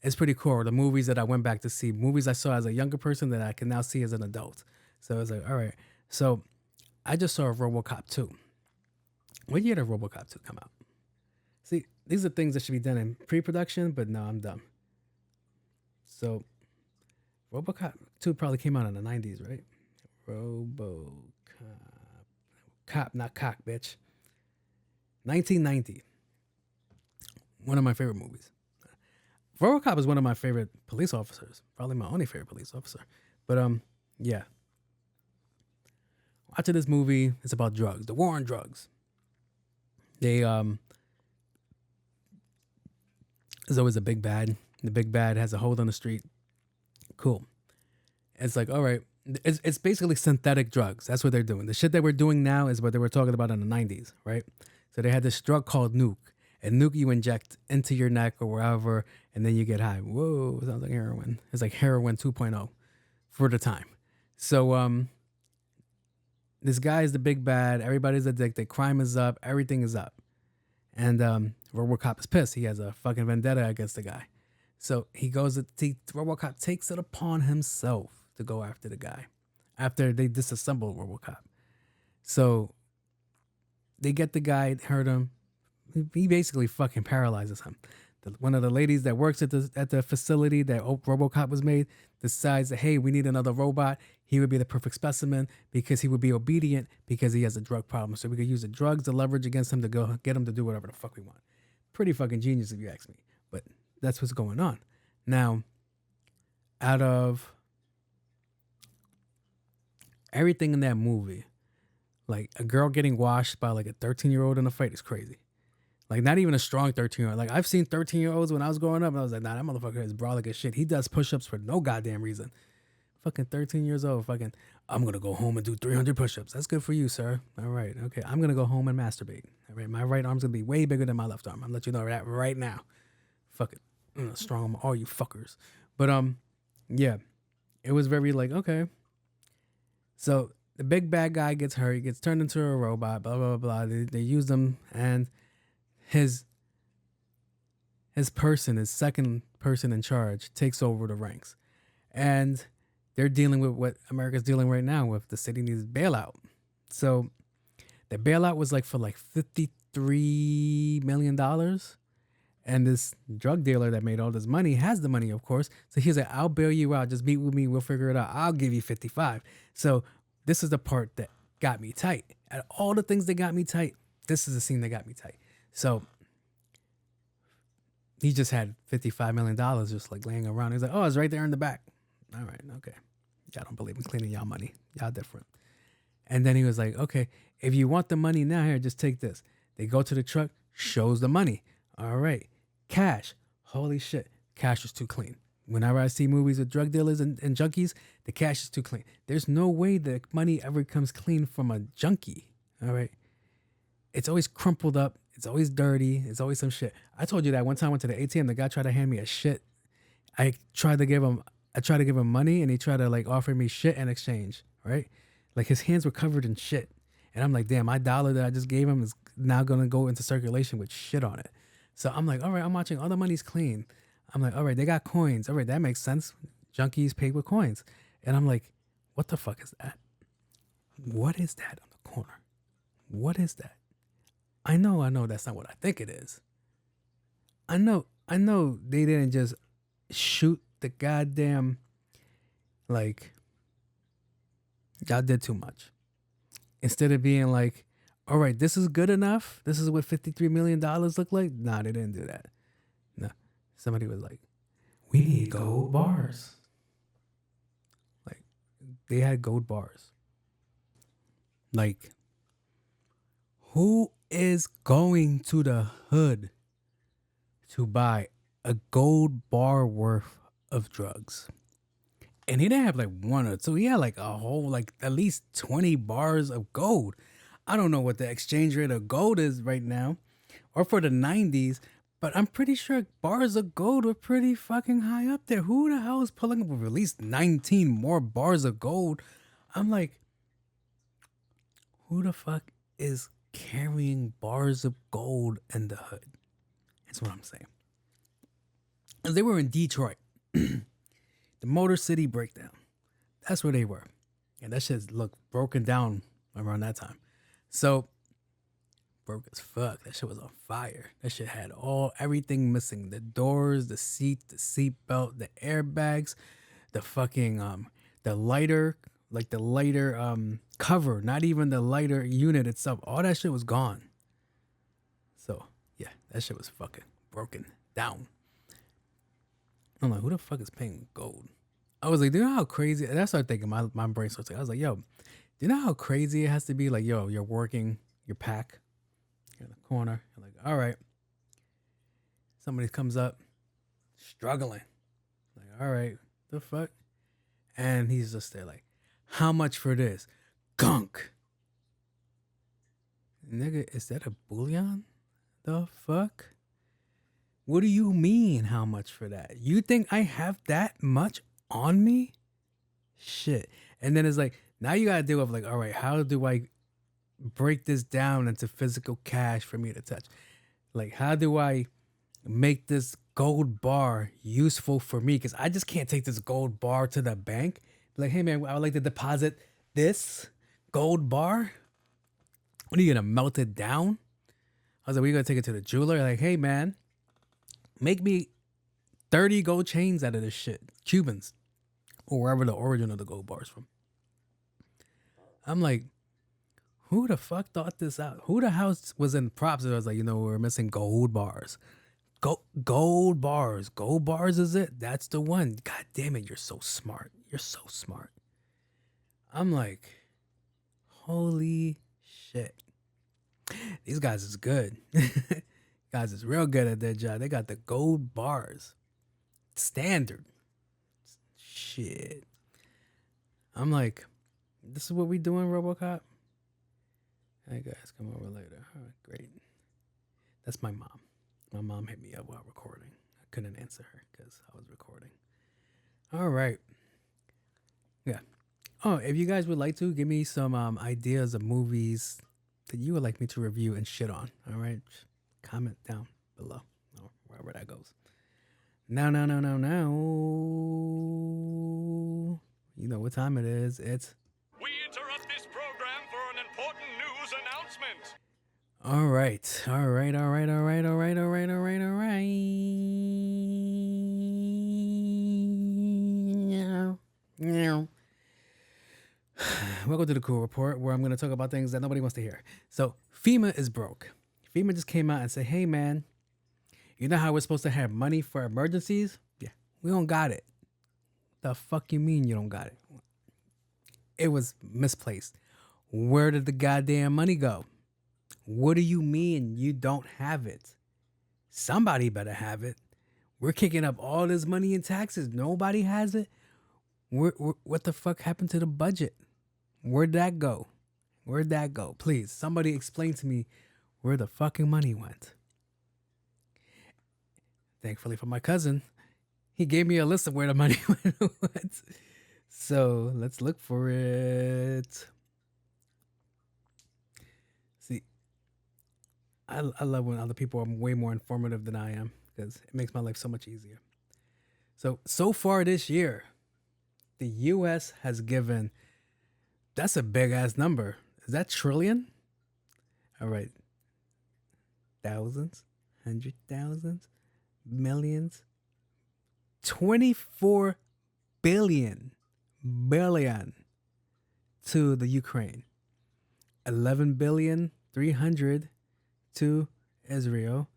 it's pretty cool. The movies that I went back to see, movies I saw as a younger person that I can now see as an adult. So I was like, all right. So I just saw Robocop 2. What year did Robocop 2 come out? See, these are things that should be done in pre-production, but no, I'm dumb. So Robocop 2 probably came out in the 90s, right? Robocop. Cop, not cock, bitch. 1990. One of my favorite movies. Robocop is one of my favorite police officers. Probably my only favorite police officer. But yeah. Watching this movie, it's about drugs. The war on drugs. They there's always a big bad. The big bad has a hold on the street. Cool. It's like, all right. It's basically synthetic drugs. That's what they're doing. The shit that we're doing now is what they were talking about in the 90s, right? So they had this drug called nuke. And nuke you inject into your neck or wherever, and then you get high. Whoa, sounds like heroin. It's like heroin 2.0 for the time. So this guy is the big bad. Everybody's addicted. Crime is up. Everything is up. And Robocop is pissed. He has a fucking vendetta against the guy. So he goes, Robocop takes it upon himself to go after the guy after they disassemble Robocop. So they get the guy, hurt him. He basically fucking paralyzes him. One of the ladies that works at the facility that Robocop was made decides that, hey, we need another robot. He would be the perfect specimen because he would be obedient because he has a drug problem. So we could use the drugs to leverage against him to go get him to do whatever the fuck we want. Pretty fucking genius if you ask me. But that's what's going on. Now, out of everything in that movie, like a girl getting washed by like a 13-year-old in a fight is crazy. Like, not even a strong 13-year-old. Like, I've seen 13-year-olds when I was growing up, and I was like, nah, that motherfucker is brolic as shit. He does push-ups for no goddamn reason. Fucking 13 years old. Fucking, I'm going to go home and do 300 push-ups. That's good for you, sir. All right. Okay. I'm going to go home and masturbate. All right. My right arm's going to be way bigger than my left arm. I'm going to let you know that right now. Fuck it. Strong, all you fuckers. But, yeah. It was very like, okay. So, the big bad guy gets hurt. He gets turned into a robot, blah, blah, blah. They use them, and his second person in charge takes over the ranks. And they're dealing with what America's dealing right now with. The city needs bailout. So the bailout was like for like $53 million. And this drug dealer that made all this money has the money, of course. So he's like, I'll bail you out. Just meet with me. We'll figure it out. I'll give you 55. So this is the part that got me tight. Out of all the things that got me tight, this is the scene that got me tight. So he just had $55 million just like laying around. He's like, oh, it's right there in the back. All right, okay. Y'all don't believe in cleaning y'all money. Y'all different. And then he was like, okay, if you want the money now, here, just take this. They go to the truck, shows the money. All right, cash. Holy shit, cash is too clean. Whenever I see movies with drug dealers and junkies, the cash is too clean. There's no way the money ever comes clean from a junkie. All right. It's always crumpled up. It's always dirty. It's always some shit. I told you that one time I went to the ATM. The guy tried to hand me a shit. I tried to give him money, and he tried to like offer me shit in exchange. Right? Like his hands were covered in shit, and I'm like, damn, my dollar that I just gave him is now gonna go into circulation with shit on it. So I'm like, all right, I'm watching. All the money's clean. I'm like, all right, they got coins. All right, that makes sense. Junkies pay with coins, and I'm like, what the fuck is that? What is that on the corner? What is that? I know that's not what I think it is. I know they didn't just shoot the goddamn, like, y'all did too much. Instead of being like, all right, this is good enough. This is what $53 million look like. Nah, they didn't do that. No, somebody was like, we need gold bars. Like, they had gold bars. Like, who is going to the hood to buy a gold bar worth of drugs? And he didn't have like one or two. He had like a whole, like at least 20 bars of gold. I don't know what the exchange rate of gold is right now or for the 90s, but I'm pretty sure bars of gold were pretty fucking high up there. Who the hell is pulling up with at least 19 more bars of gold? I'm like, who the fuck is carrying bars of gold in the hood? That's what I'm saying. And they were in Detroit, the Motor City Breakdown. That's where they were. And that shit looked broken down around that time. So, broke as fuck. That shit was on fire. That shit had everything missing. The doors, the seat belt, the airbags, the fucking, the lighter, like the lighter cover, not even the lighter unit itself. All that shit was gone. So, yeah, that shit was fucking broken down. I'm like, who the fuck is paying gold? I was like, do you know how crazy? And I started thinking, my brain started thinking, I was like, yo, do you know how crazy it has to be? Like, yo, you're working your pack, you're in the corner, you're like, all right. Somebody comes up, struggling. Like, all right, the fuck? And he's just there like, how much for this? Gunk. Nigga, is that a bullion? The fuck? What do you mean, how much for that? You think I have that much on me? Shit. And then it's like, now you gotta deal with like, all right, how do I break this down into physical cash for me to touch? Like, how do I make this gold bar useful for me? Because I just can't take this gold bar to the bank. Like, hey man, I would like to deposit this gold bar. What are you gonna melt it down? I was like, we're gonna take it to the jeweler. Like, hey man, make me 30 gold chains out of this shit. Cubans. Or wherever the origin of the gold bar is from. I'm like, who the fuck thought this out? Who the house was in props that was like, we're missing gold bars. Gold bars. Gold bars is it? That's the one. God damn it, you're so smart. You're so smart. I'm like, holy shit. These guys is good. Guys is real good at their job. They got the gold bars. Standard. Shit. I'm like, this is what we doing, Robocop? Hey guys, come over later. All right, great. That's my mom. My mom hit me up while recording. I couldn't answer her because I was recording. All right. Yeah. Oh, if you guys would like to, give me some ideas of movies that you would like me to review and shit on. All right. Comment down below or wherever that goes. Now. You know what time it is. It's... We interrupt this program for an important news announcement. All right. Welcome to the Cool Report, where I'm going to talk about things that nobody wants to hear. So, FEMA is broke. FEMA just came out and said, hey, man, you know how we're supposed to have money for emergencies? Yeah, we don't got it. The fuck you mean you don't got it? It was misplaced. Where did the goddamn money go? What do you mean you don't have it? Somebody better have it. We're kicking up all this money in taxes. Nobody has it. What the fuck happened to the budget? Where'd that go? Please, somebody explain to me where the fucking money went. Thankfully for my cousin, he gave me a list of where the money went. So let's look for it. See, I love when other people are way more informative than I am because it makes my life so much easier. So far this year, the U.S. has given, that's a big ass number. Is that trillion? All right. Thousands, hundred thousands, millions, 24 billion to the Ukraine, 11 billion 300 to Israel.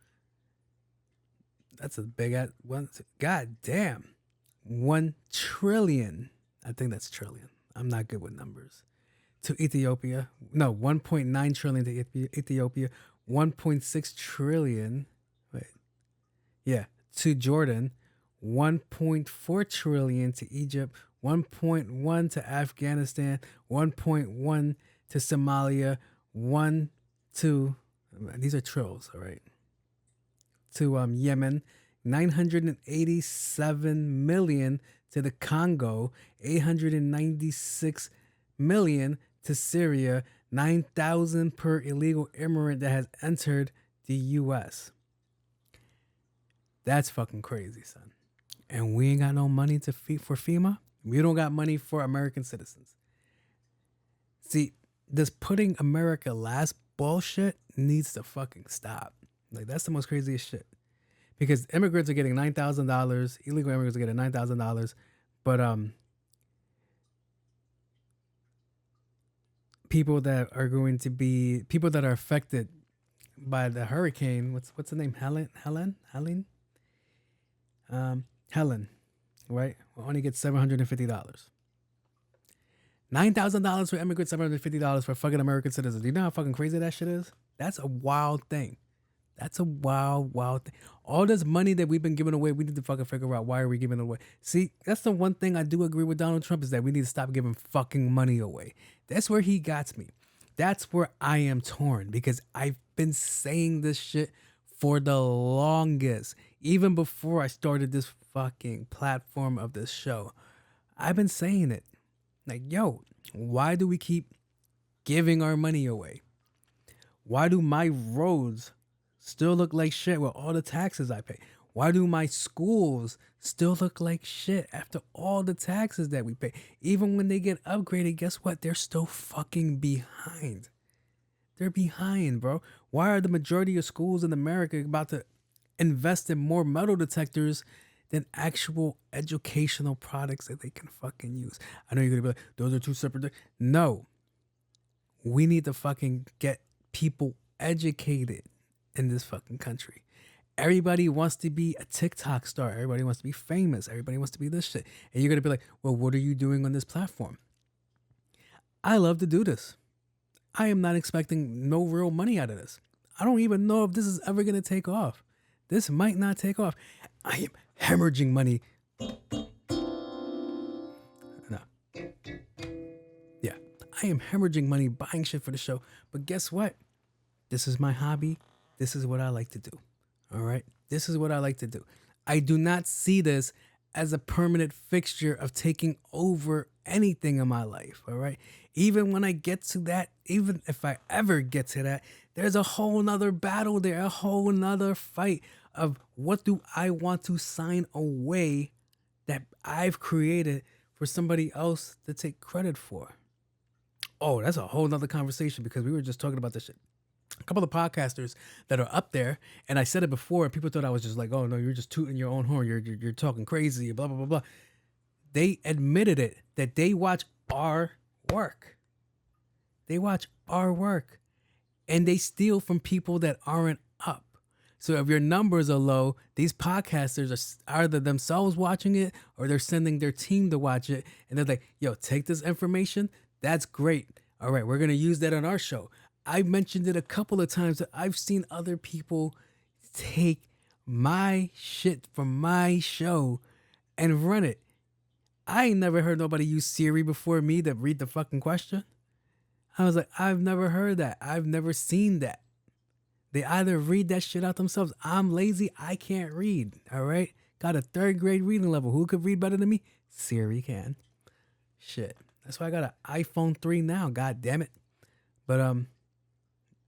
That's a big ass one. God damn. 1 trillion. I think that's trillion. I'm not good with numbers. To Ethiopia. No, 1.9 trillion to Ethiopia. 1.6 trillion. Wait. Yeah. To Jordan. 1.4 trillion to Egypt. 1.1 to Afghanistan. 1.1 to Somalia. one to these are trills, all right. To Yemen, 987 million to the Congo, 896 million to Syria, 9,000 per illegal immigrant that has entered the U.S. That's fucking crazy, son. And we ain't got no money to feed for FEMA. We don't got money for American citizens. See, this putting America last bullshit needs to fucking stop. Like, that's the most craziest shit. Because immigrants are getting $9,000, illegal immigrants are getting $9,000, but people that are affected by the hurricane, what's the name? Helen, right? Will only get $750. $9,000 for immigrants, $750 for fucking American citizens. Do you know how fucking crazy that shit is? That's a wild thing. That's a wild thing. All this money that we've been giving away, we need to fucking figure out why are we giving it away. See, that's the one thing I do agree with Donald Trump is that we need to stop giving fucking money away. That's where he got me. That's where I am torn because I've been saying this shit for the longest. Even before I started this fucking platform of this show, I've been saying it. Like, yo, why do we keep giving our money away? Why do my roads still look like shit with all the taxes I pay? Why do my schools still look like shit after all the taxes that we pay? Even when they get upgraded, guess what? They're still fucking behind. They're behind, bro. Why are the majority of schools in America about to invest in more metal detectors than actual educational products that they can fucking use? I know you're gonna be like, those are two separate things. No. We need to fucking get people educated in this fucking country. Everybody wants to be a TikTok star. Everybody wants to be famous. Everybody wants to be this shit. And you're going to be like, well, what are you doing on this platform? I love to do this. I am not expecting no real money out of this. I don't even know if this is ever going to take off. This might not take off. I am hemorrhaging money. No. Yeah. I am hemorrhaging money buying shit for the show. But guess what? This is my hobby. This is what I like to do. All right. This is what I like to do. I do not see this as a permanent fixture of taking over anything in my life. All right. Even when I get to that, even if I ever get to that, there's a whole nother battle there, a whole nother fight of what do I want to sign away that I've created for somebody else to take credit for. Oh, that's a whole nother conversation because we were just talking about this shit. A couple of podcasters that are up there, and I said it before, and people thought I was just like, oh no, you're just tooting your own horn, you're talking crazy, blah, blah, blah, blah. They admitted it, that they watch our work. They watch our work, and they steal from people that aren't up. So if your numbers are low, these podcasters are either themselves watching it, or they're sending their team to watch it, and they're like, yo, take this information, that's great. All right, we're going to use that on our show. I mentioned it a couple of times that I've seen other people take my shit from my show and run it. I ain't never heard nobody use Siri before me to read the fucking question. I was like, I've never heard that. I've never seen that. They either read that shit out themselves. I'm lazy. I can't read. All right. Got a 3rd grade reading level. Who could read better than me? Siri can. Shit. That's why I got an iPhone 3 now. God damn it. But,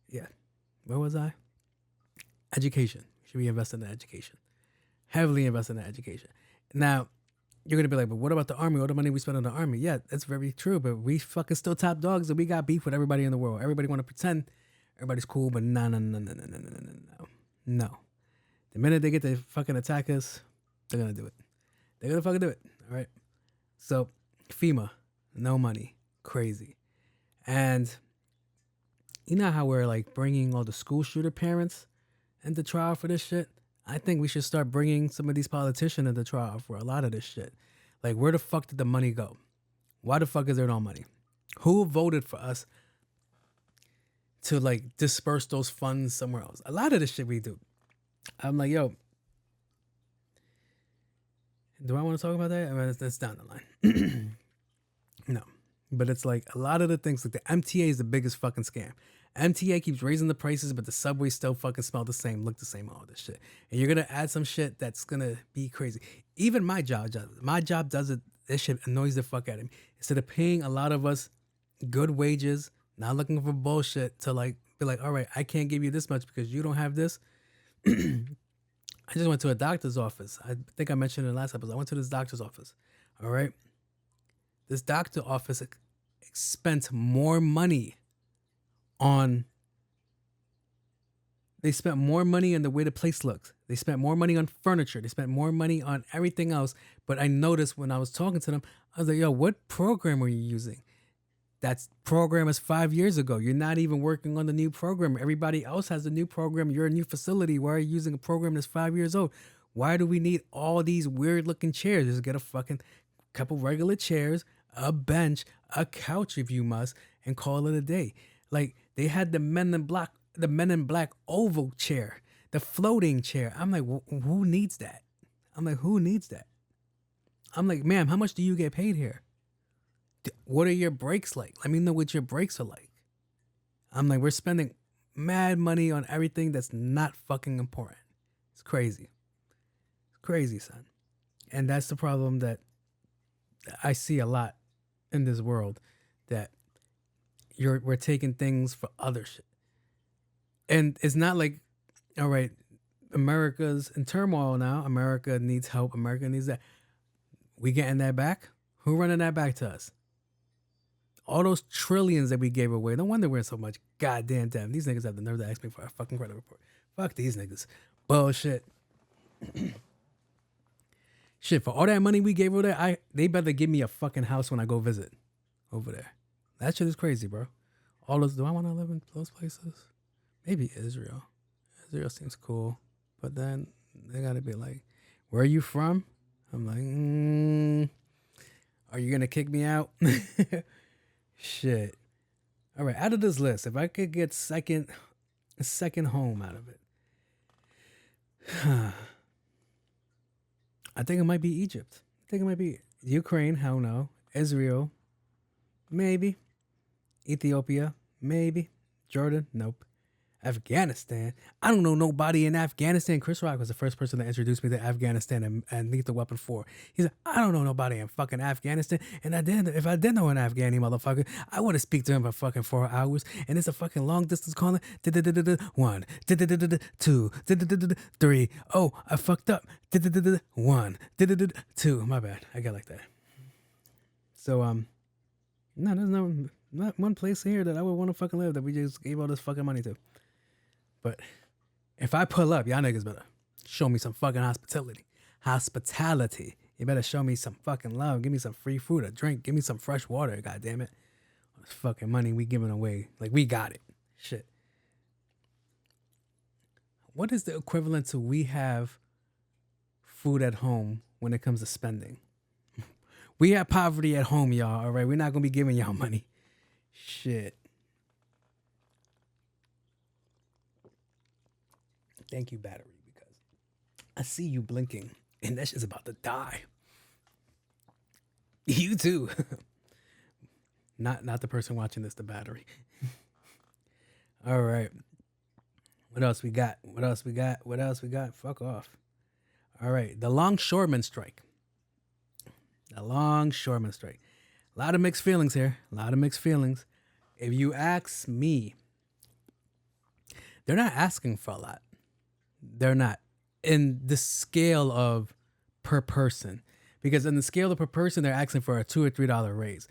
yeah. Where was I? Education. Should we invest in the education? Heavily invest in the education. Now, you're going to be like, but what about the army? All the money we spend on the army. Yeah, that's very true. But we fucking still top dogs and we got beef with everybody in the world. Everybody want to pretend everybody's cool, but no. No. The minute they get to fucking attack us, they're going to do it. They're going to fucking do it. All right. So, FEMA, no money. Crazy. And you know how we're like bringing all the school shooter parents into trial for this shit? I think we should start bringing some of these politicians into trial for a lot of this shit. Like, where the fuck did the money go? Why the fuck is there no money? Who voted for us to like disperse those funds somewhere else? A lot of this shit we do. I'm like, yo, do I want to talk about that? I mean, that's down the line. No. But it's like a lot of the things, like the MTA is the biggest fucking scam. MTA keeps raising the prices, but the subways still fucking smell the same, look the same, all this shit. And you're gonna add some shit that's gonna be crazy. Even my job does it. My job does it. This shit annoys the fuck out of me. Instead of paying a lot of us good wages, not looking for bullshit to like be like, all right, I can't give you this much because you don't have this. I just went to a doctor's office. I think I mentioned in the last episode. I went to this doctor's office. All right. This doctor office spent more money on. They spent more money on the way the place looks. They spent more money on furniture. They spent more money on everything else. But I noticed when I was talking to them, I was like, yo, what program are you using? That program is 5 years ago. You're not even working on the new program. Everybody else has a new program. You're a new facility. Why are you using a program that's 5 years old? Why do we need all these weird looking chairs? Just get a fucking couple regular chairs, a bench, a couch if you must, and call it a day. Like they had the Men in Black oval chair, the floating chair. I'm like, who needs that? I'm like, who needs that? I'm like, ma'am, how much do you get paid here? What are your breaks like? Let me know what your breaks are like. I'm like, we're spending mad money on everything that's not fucking important. It's crazy. It's crazy, son. And that's the problem that I see a lot in this world, that we're taking things for other shit. And it's not like, all right, America's in turmoil now. America needs help. America needs that. We getting that back? Who running that back to us? All those trillions that we gave away. No wonder we're in so much goddamn debt. These niggas have the nerve to ask me for a fucking credit report. Fuck these niggas. Bullshit. Shit, for all that money we gave over there, they better give me a fucking house when I go visit over there. That shit is crazy, bro. All those, do I want to live in those places? Maybe Israel. Israel seems cool. But then they gotta be like, where are you from? I'm like, are you gonna kick me out? Shit. All right, out of this list, if I could get a second home out of it, I think it might be Egypt. I think it might be Ukraine. Hell no. Israel, maybe. Ethiopia, maybe. Jordan, nope. Afghanistan. I don't know nobody in Afghanistan. Chris Rock was the first person that introduced me to Afghanistan and Lethal Weapon 4. He said, I don't know nobody in fucking Afghanistan. And if I did know an Afghani motherfucker, I would have speak to him for fucking 4 hours. And it's a fucking long distance calling. 1, 2, 3. Oh, I fucked up. 1, 2. My bad. I got like that. So, no, there's not one place here that I would want to fucking live that we just gave all this fucking money to. But if I pull up, y'all niggas better show me some fucking hospitality. You better show me some fucking love. Give me some free food, a drink. Give me some fresh water, goddammit. All this fucking money we giving away. Like, we got it. Shit. What is the equivalent to we have food at home when it comes to spending? We have poverty at home, y'all, all right? We're not going to be giving y'all money. Shit. Thank you, battery, because I see you blinking, and that shit's about to die. You too. Not the person watching this, the battery. All right. What else we got? Fuck off. All right. The longshoreman strike. A lot of mixed feelings here. If you ask me, they're not asking for a lot. They're not. In the scale of per person. Because in the scale of per person, they're asking for a $2 or $3 raise.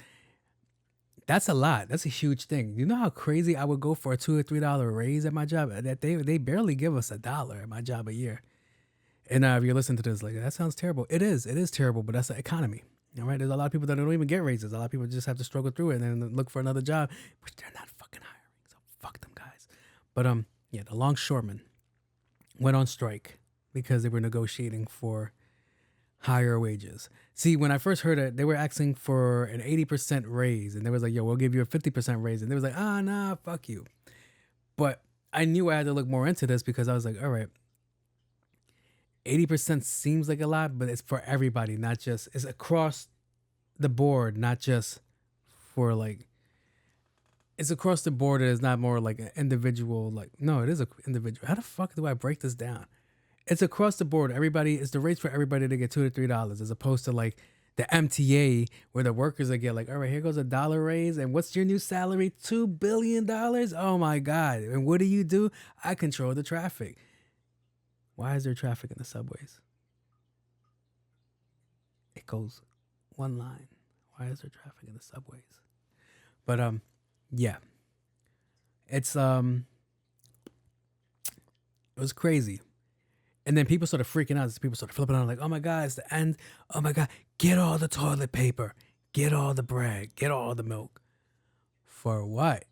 That's a lot. That's a huge thing. You know how crazy I would go for a $2 or $3 raise at my job? That they barely give us $1 at my job a year. And if you listen to this, like, that sounds terrible. It is terrible, but that's the economy. All right, there's a lot of people that don't even get raises. A lot of people just have to struggle through it and then look for another job, which they're not fucking hiring. So fuck them guys. But yeah, the longshoremen went on strike because they were negotiating for higher wages. See, when I first heard it, they were asking for an 80% raise, and they was like, "Yo, we'll give you a 50% raise," and they was like, "Ah, nah, fuck you." But I knew I had to look more into this because I was like, all right. 80% seems like a lot, but it's for everybody, not just, it's across the board, not just for like, It's across the board. It's not more like an individual. Like, no, it is a individual. How the fuck do I break this down? It's across the board. Everybody, it's the rates for everybody to get $2 to $3, as opposed to like the MTA where the workers they get like, all right, here goes $1 raise, and what's your new salary? $2 billion. Oh my god! And what do? I control the traffic. Why is there traffic in the subways? It goes one line. Why is there traffic in the subways? But yeah, it's it was crazy. And then people started freaking out. People started flipping out like, oh my God, it's the end. Oh my God, get all the toilet paper. Get all the bread. Get all the milk. For what?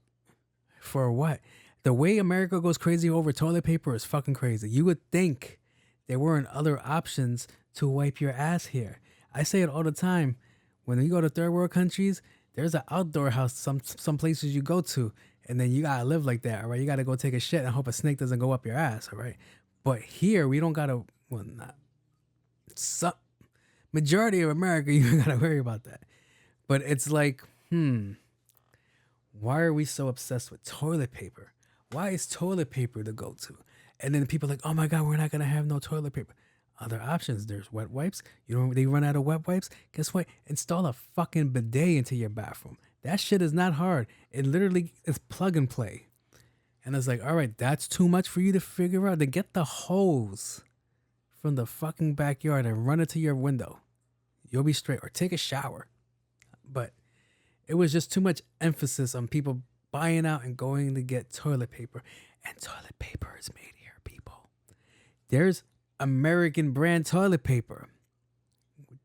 For what? The way America goes crazy over toilet paper is fucking crazy. You would think there weren't other options to wipe your ass here. I say it all the time. When you go to third world countries, there's an outdoor house, some places you go to, and then you gotta live like that, all right? You gotta go take a shit and hope a snake doesn't go up your ass, all right? But here, we don't gotta, well, not, some, majority of America, you don't gotta worry about that. But it's like, why are we so obsessed with toilet paper? Why is toilet paper the go-to? And then people are like, oh my God, we're not gonna have no toilet paper. Other options, there's wet wipes. They run out of wet wipes. Guess what? Install a fucking bidet into your bathroom. That shit is not hard. It literally is plug and play. And it's like, all right, that's too much for you to figure out. Then get the hose from the fucking backyard and run it to your window. You'll be straight. Or take a shower. But it was just too much emphasis on people buying out and going to get toilet paper. And toilet paper is made here, people. There's American brand toilet paper.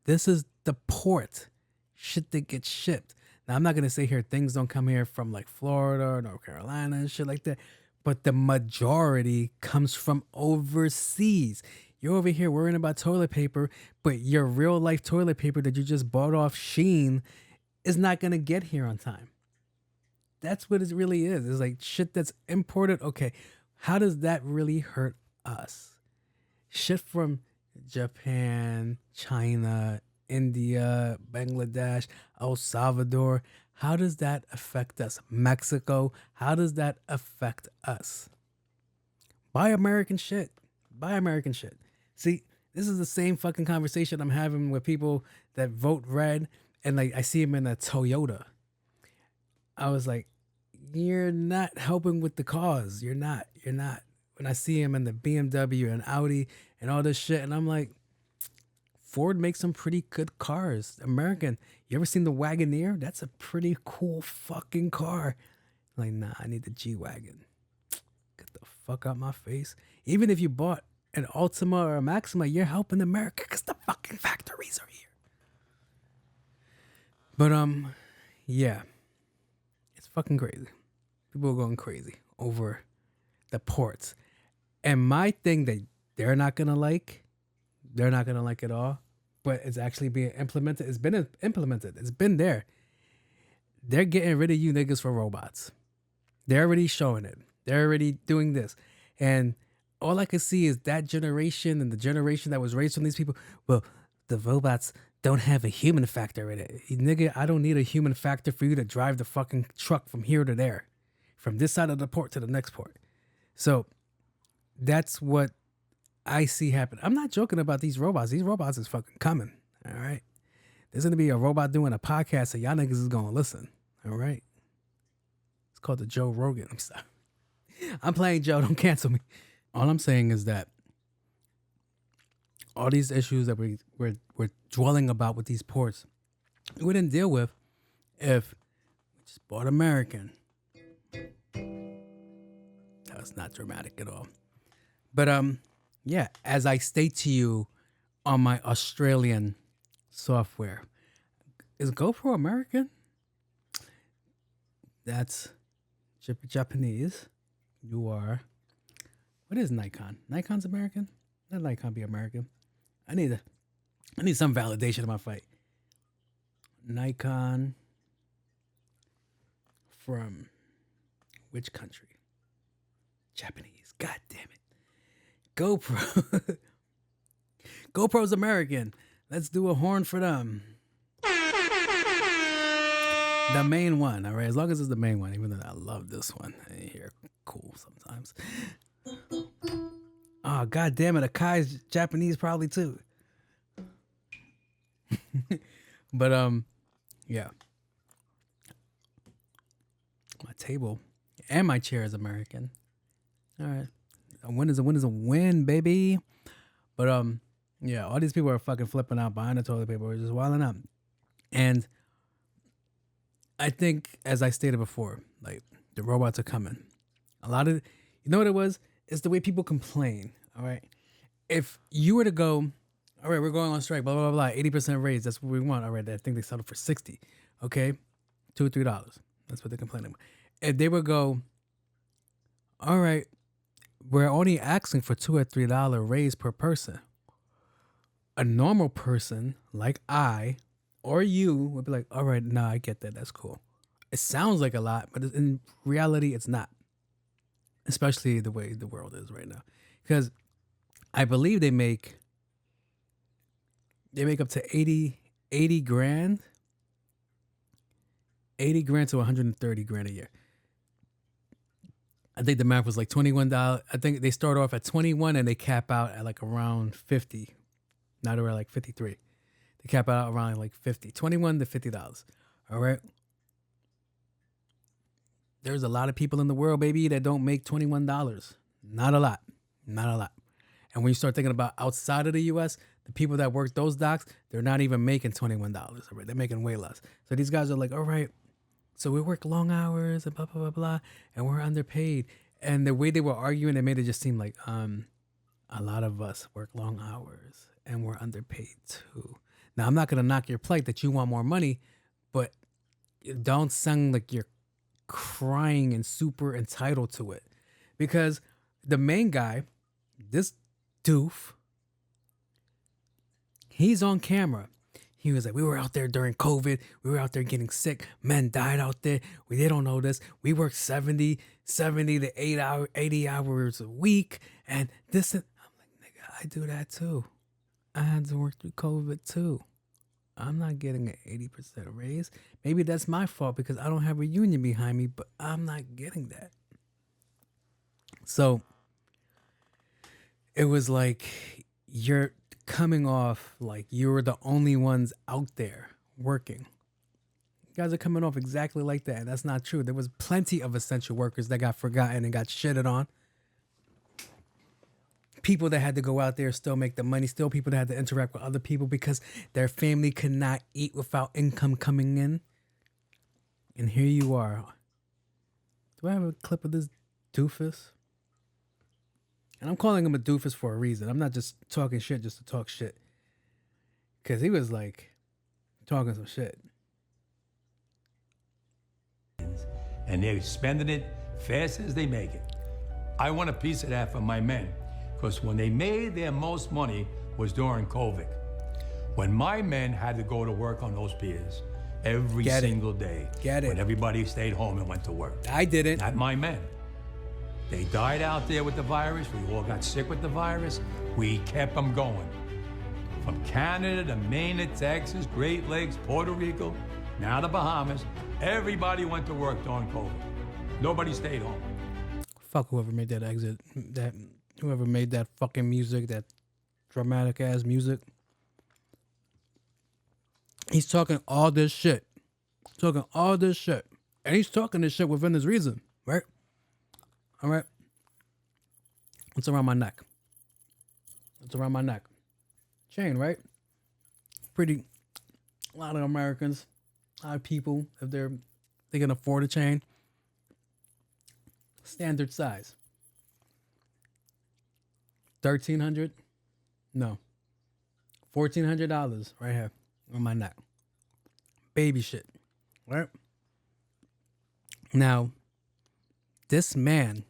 This is the port shit that gets shipped. Now, I'm not going to say here things don't come here from like Florida or North Carolina and shit like that, but the majority comes from overseas. You're over here worrying about toilet paper, but your real life toilet paper that you just bought off Shein is not going to get here on time. That's what it really is. It's like shit that's imported. Okay, how does that really hurt us? Shit from Japan, China, India, Bangladesh, El Salvador. How does that affect us? Mexico. How does that affect us? Buy American shit. Buy American shit. See, this is the same fucking conversation I'm having with people that vote red, and like I see them in a Toyota. I was like, you're not helping with the cause. You're not. When I see him in the BMW and Audi and all this shit, and I'm like, Ford makes some pretty good cars. American. You ever seen the Wagoneer? That's a pretty cool fucking car. I'm like, nah, I need the G-Wagon. Get the fuck out my face. Even if you bought an Altima or a Maxima, you're helping America because the fucking factories are here. But, yeah. It's fucking crazy. People are going crazy over the ports. And my thing that they're not going to like at all, but it's actually being implemented. It's been implemented. It's been there. They're getting rid of you niggas for robots. They're already showing it. They're already doing this. And all I can see is that generation and the generation that was raised from these people. Well, the robots don't have a human factor in it. Nigga, I don't need a human factor for you to drive the fucking truck from here to there. From this side of the port to the next port. So that's what I see happen. I'm not joking about these robots. These robots is fucking coming. All right. There's going to be a robot doing a podcast and y'all niggas is going to listen. All right. It's called the Joe Rogan. I'm sorry. I'm playing Joe. Don't cancel me. All I'm saying is that all these issues that we're dwelling about with these ports, we wouldn't deal with if we just bought American. That's not dramatic at all. But yeah, as I state to you on my Australian software, is GoPro American? That's Japanese. You are. What is Nikon? Nikon's American? Let Nikon be American. I need some validation of my fight. Nikon from which country? Japanese. God damn it. GoPro. GoPro's American. Let's do a horn for them. The main one, all right? As long as it's the main one, even though I love this one. I hear cool sometimes. Oh, god damn it. Akai's Japanese probably too. But, yeah. My table and my chair is American. All right. A win is a win is a win, baby. But, yeah, all these people are fucking flipping out behind the toilet paper. We're just wilding out. And I think, as I stated before, like, the robots are coming. A lot of, you know what it was? It's the way people complain, all right? If you were to go, all right, we're going on strike, blah, blah, blah, 80% raise, that's what we want. All right, I think they settled for 60, okay? $2 or $3. That's what they're complaining about. If they would go, all right, we're only asking for $2 or $3 raise per person. A normal person like I or you would be like, all right, nah, I get that. That's cool. It sounds like a lot, but in reality, it's not. Especially the way the world is right now. Because I believe they make up to 80 grand. 80 grand to 130 grand a year. I think the math was like $21. I think they start off at 21 and they cap out at like around 50. Not around like 53. They cap out around like 50. 21 to $50. All right. There's a lot of people in the world, baby, that don't make $21. Not a lot. Not a lot. And when you start thinking about outside of the U.S., the people that work those docks, they're not even making $21. All right? They're making way less. So these guys are like, all right, so we work long hours and blah, blah, blah, blah, and we're underpaid. And the way they were arguing, it made it just seem like a lot of us work long hours and we're underpaid too. Now, I'm not going to knock your plight that you want more money, but don't sound like you're crying and super entitled to it. Because the main guy, this doof, he's on camera. He was like, we were out there during COVID. We were out there getting sick. Men died out there. They don't know this. We work 70 to 80 hours a week. And this, I'm like, nigga, I do that too. I had to work through COVID too. I'm not getting an 80% raise. Maybe that's my fault because I don't have a union behind me, but I'm not getting that. So it was like you're coming off like you're the only ones out there working. You guys are coming off exactly like that. That's not true. There was plenty of essential workers that got forgotten and got shitted on. People that had to go out there still make the money. Still people that had to interact with other people because their family could not eat without income coming in. And here you are. Do I have a clip of this doofus? And I'm calling him a doofus for a reason. I'm not just talking shit just to talk shit. Because he was like talking some shit. And they're spending it fast as they make it. I want a piece of that for my men. Because when they made their most money was during COVID. When my men had to go to work on those piers every single day. Get it. When everybody stayed home and went to work. I didn't. Not my men. They died out there with the virus. We all got sick with the virus. We kept them going. From Canada to Maine to Texas, Great Lakes, Puerto Rico, now the Bahamas. Everybody went to work during COVID. Nobody stayed home. Fuck whoever made that exit. Whoever made that fucking music, that dramatic ass music. He's talking all this shit. And he's talking this shit within his reason, right? All right. What's around my neck? Chain, right? A lot of Americans, a lot of people, if they can afford a chain, standard size. $1,300? No. $1,400 right here on my neck. Baby shit. Right? Now, this man,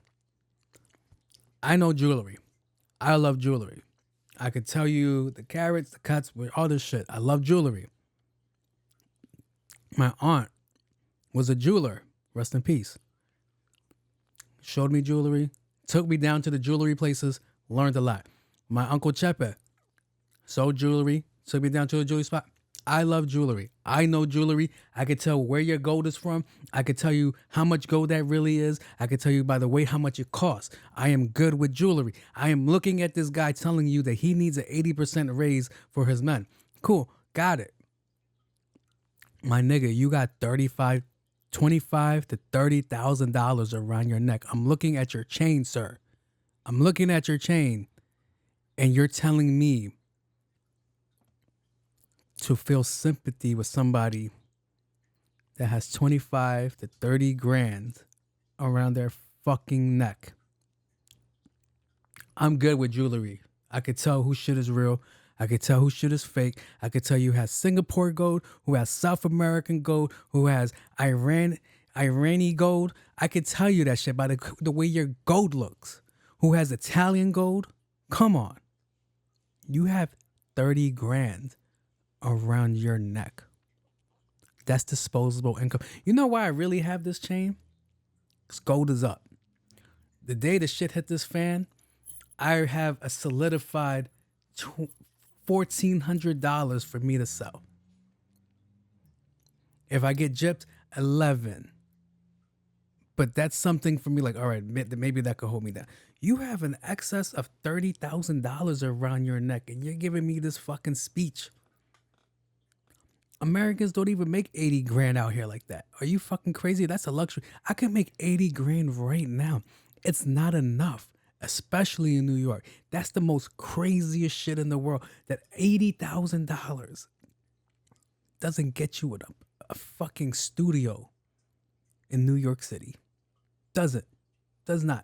I know jewelry. I love jewelry. I could tell you the carats, the cuts, all this shit. I love jewelry. My aunt was a jeweler. Rest in peace. Showed me jewelry. Took me down to the jewelry places. Learned a lot. My uncle Chepe sold jewelry. Took me down to a jewelry spot. I love jewelry. I know jewelry. I could tell where your gold is from. I could tell you how much gold that really is. I could tell you by the weight how much it costs. I am good with jewelry. I am looking at this guy telling you that he needs an 80% raise for his men. Cool. Got it. My nigga, you got $25 to $30,000 around your neck. I'm looking at your chain, sir. I'm looking at your chain, and you're telling me to feel sympathy with somebody that has 25 to 30 grand around their fucking neck. I'm good with jewelry. I could tell who shit is real. I could tell who shit is fake. I could tell you who has Singapore gold, who has South American gold, who has Iranian gold. I could tell you that shit by the way your gold looks. Who has Italian gold? Come on. You have 30 grand around your neck. That's disposable income. You know why I really have this chain? Because gold is up. The day the shit hit this fan, I have a solidified $1,400 for me to sell. If I get gypped, 11. But that's something for me like, all right, maybe that could hold me down. You have an excess of $30,000 around your neck and you're giving me this fucking speech. Americans don't even make 80 grand out here like that. Are you fucking crazy? That's a luxury. I can make 80 grand right now. It's not enough, especially in New York. That's the most craziest shit in the world. That $80,000 doesn't get you a fucking studio in New York City. Doesn't. Does not.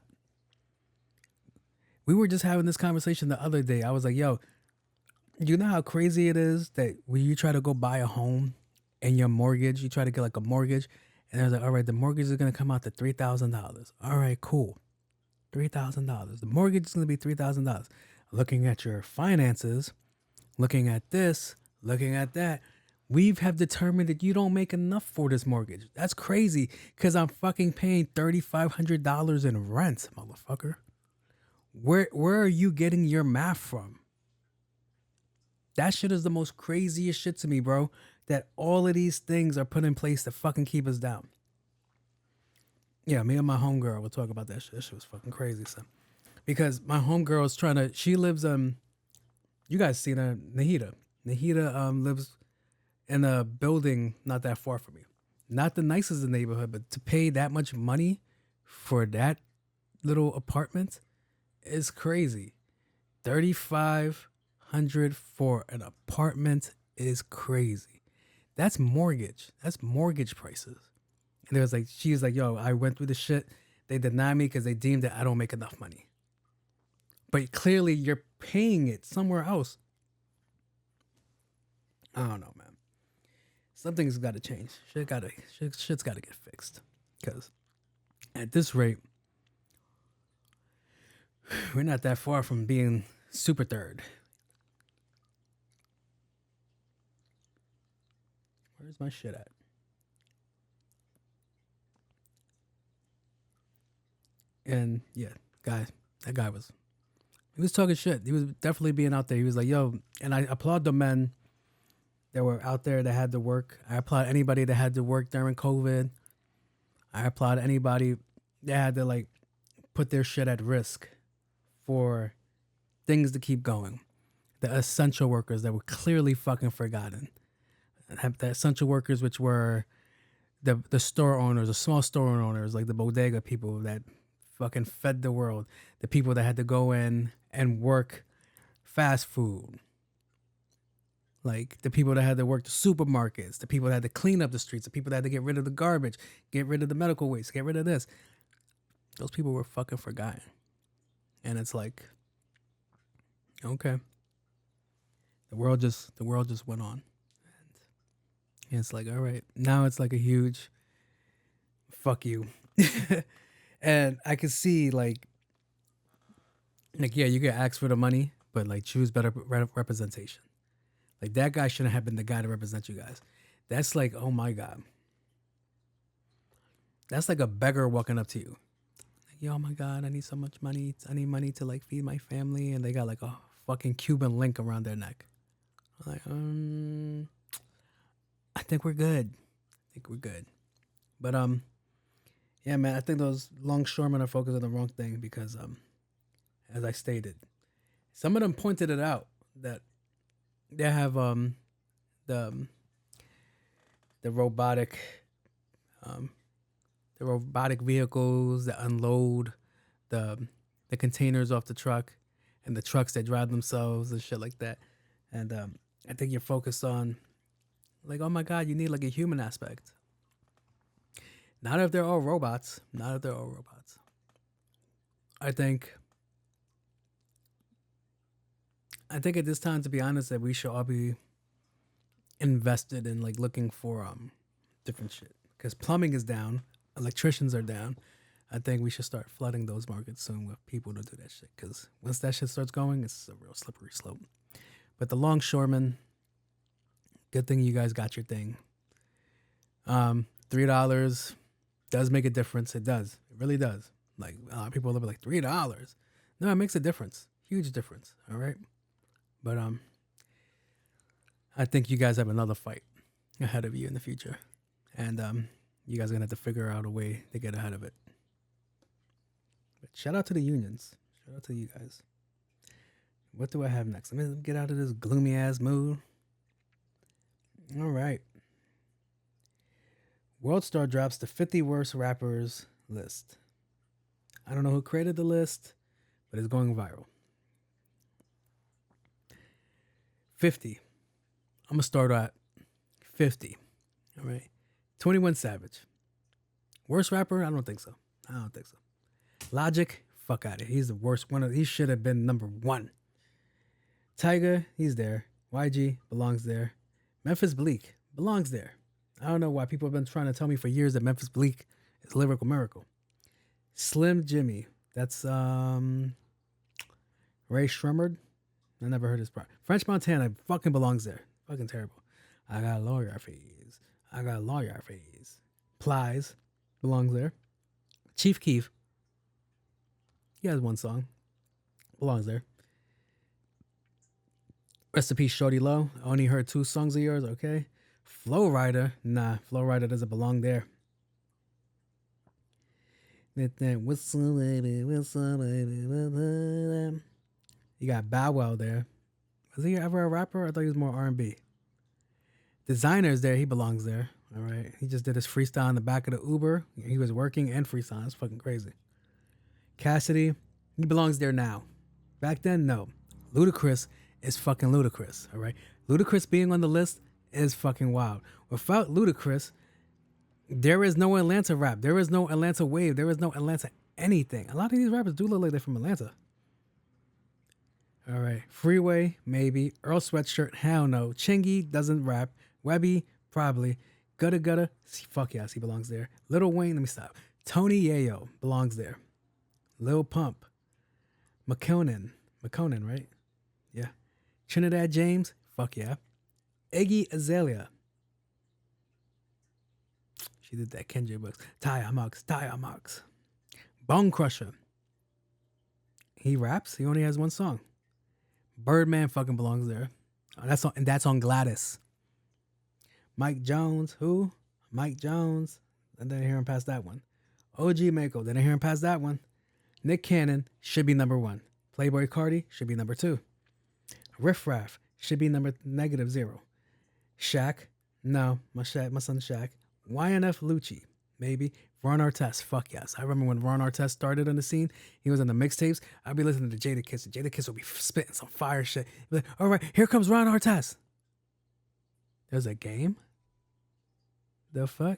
We were just having this conversation the other day. I was like, yo, you know how crazy it is that when you try to go buy a home and your mortgage, you try to get like a mortgage, and they're like, all right, the mortgage is going to come out to $3,000. All right, cool. $3,000. The mortgage is going to be $3,000. Looking at your finances, looking at this, looking at that, we have determined that you don't make enough for this mortgage. That's crazy because I'm fucking paying $3,500 in rent, motherfucker. Where are you getting your math from? That shit is the most craziest shit to me, bro. That all of these things are put in place to fucking keep us down. Yeah, me and my homegirl will talk about that shit. That shit was fucking crazy, son. Because my homegirl is trying to, she lives, you guys seen her, Nahida. Nahida lives in a building not that far from me. Not the nicest in the neighborhood, but to pay that much money for that little apartment is crazy. $3,500 for an apartment is crazy. That's mortgage. That's mortgage prices. And there was like, she was like, yo, I went through the shit. They denied me because they deemed that I don't make enough money. But clearly you're paying it somewhere else. I don't know, man. Something's got to change. Shit's got to get fixed. Because at this rate, we're not that far from being super third. Where's my shit at? And yeah, that guy was talking shit. He was definitely being out there. He was like, yo, and I applaud the men that were out there that had to work. I applaud anybody that had to work during COVID. I applaud anybody that had to like put their shit at risk for things to keep going. The essential workers that were clearly fucking forgotten. The essential workers, which were the store owners, the small store owners, like the bodega people that fucking fed the world. The people that had to go in and work fast food. Like the people that had to work the supermarkets, the people that had to clean up the streets, the people that had to get rid of the garbage, get rid of the medical waste, get rid of this. Those people were fucking forgotten. And it's like, okay. The world just went on. And it's like, all right. Now it's like a huge fuck you. And I could see like, yeah, you can ask for the money, but like choose better representation. Like that guy shouldn't have been the guy to represent you guys. That's like, oh my God. That's like a beggar walking up to you. Like, yo, oh my God, I need so much money. I need money to like feed my family. And they got like a fucking Cuban link around their neck. I'm like, think we're good. But yeah, man, I think those longshoremen are focused on the wrong thing because as I stated, some of them pointed it out that they have the robotic vehicles that unload the containers off the truck and the trucks that drive themselves and shit like that. And I think you're focused on like, oh my God, you need like a human aspect. Not if they're all robots. I think at this time, to be honest, that we should all be invested in like looking for different shit. Because plumbing is down, electricians are down. I think we should start flooding those markets soon with people to do that shit. Because once that shit starts going, it's a real slippery slope. But the longshoremen, good thing you guys got your thing. $3 does make a difference. It does. It really does. Like a lot of people will be like $3. No, it makes a difference. Huge difference. All right. But I think you guys have another fight ahead of you in the future. And you guys are gonna have to figure out a way to get ahead of it. But shout out to the unions. Shout out to you guys. What do I have next? Let me get out of this gloomy ass mood. All right. Worldstar drops the 50 worst rappers list. I don't know who created the list, but it's going viral. 50. I'm going to start at 50. All right. 21 Savage. Worst rapper? I don't think so. Logic? Fuck out of here. He's the worst one. He should have been number 1. Tyga? He's there. YG? Belongs there. Memphis Bleak? Belongs there. I don't know why people have been trying to tell me for years that Memphis Bleak is Lyrical Miracle. Slim Jimmy. That's Ray Shremmerd. I never heard his part. French Montana fucking belongs there. Fucking terrible. I got lawyer fees. Plies belongs there. Chief Keef. He has one song. Belongs there. Rest in peace, Shorty Low. I only heard 2 songs of yours. Okay. Flow Rider. Nah, Flow Rider doesn't belong there. What's up, baby? You got Bow Wow there. Was he ever a rapper? I thought he was more R&B. Designer's there. He belongs there. All right. He just did his freestyle in the back of the Uber. He was working and freestyling. It's fucking crazy. Cassidy. He belongs there now. Back then, no. Ludacris is fucking Ludacris. All right. Ludacris being on the list is fucking wild. Without Ludacris, there is no Atlanta rap. There is no Atlanta wave. There is no Atlanta anything. A lot of these rappers do look like they're from Atlanta. All right. Freeway, maybe. Earl Sweatshirt, hell no. Chingy doesn't rap. Webby, probably. Gutta Gutta, fuck yes, he belongs there. Lil Wayne, let me stop. Tony Yayo belongs there. Lil Pump. McConan, right? Yeah. Trinidad James, fuck yeah. Iggy Azalea. She did that Kendrick books. Taya Mox. Bone Crusher. He raps. He only has one song. Birdman fucking belongs there. That's on Gladys. Mike Jones. Who? Mike Jones. I didn't hear him past that one. OG Mako. Didn't hear him past that one. Nick Cannon should be number 1. Playboy Cardi should be number 2. Riff Raff should be number -0. Shaq. No. My son Shaq. YNF Lucci. Maybe. Ron Artest. Fuck yes. I remember when Ron Artest started on the scene. He was on the mixtapes. I'd be listening to Jadakiss. And Jadakiss would be spitting some fire shit. He'd be like, all right, here comes Ron Artest. There's a game? The fuck?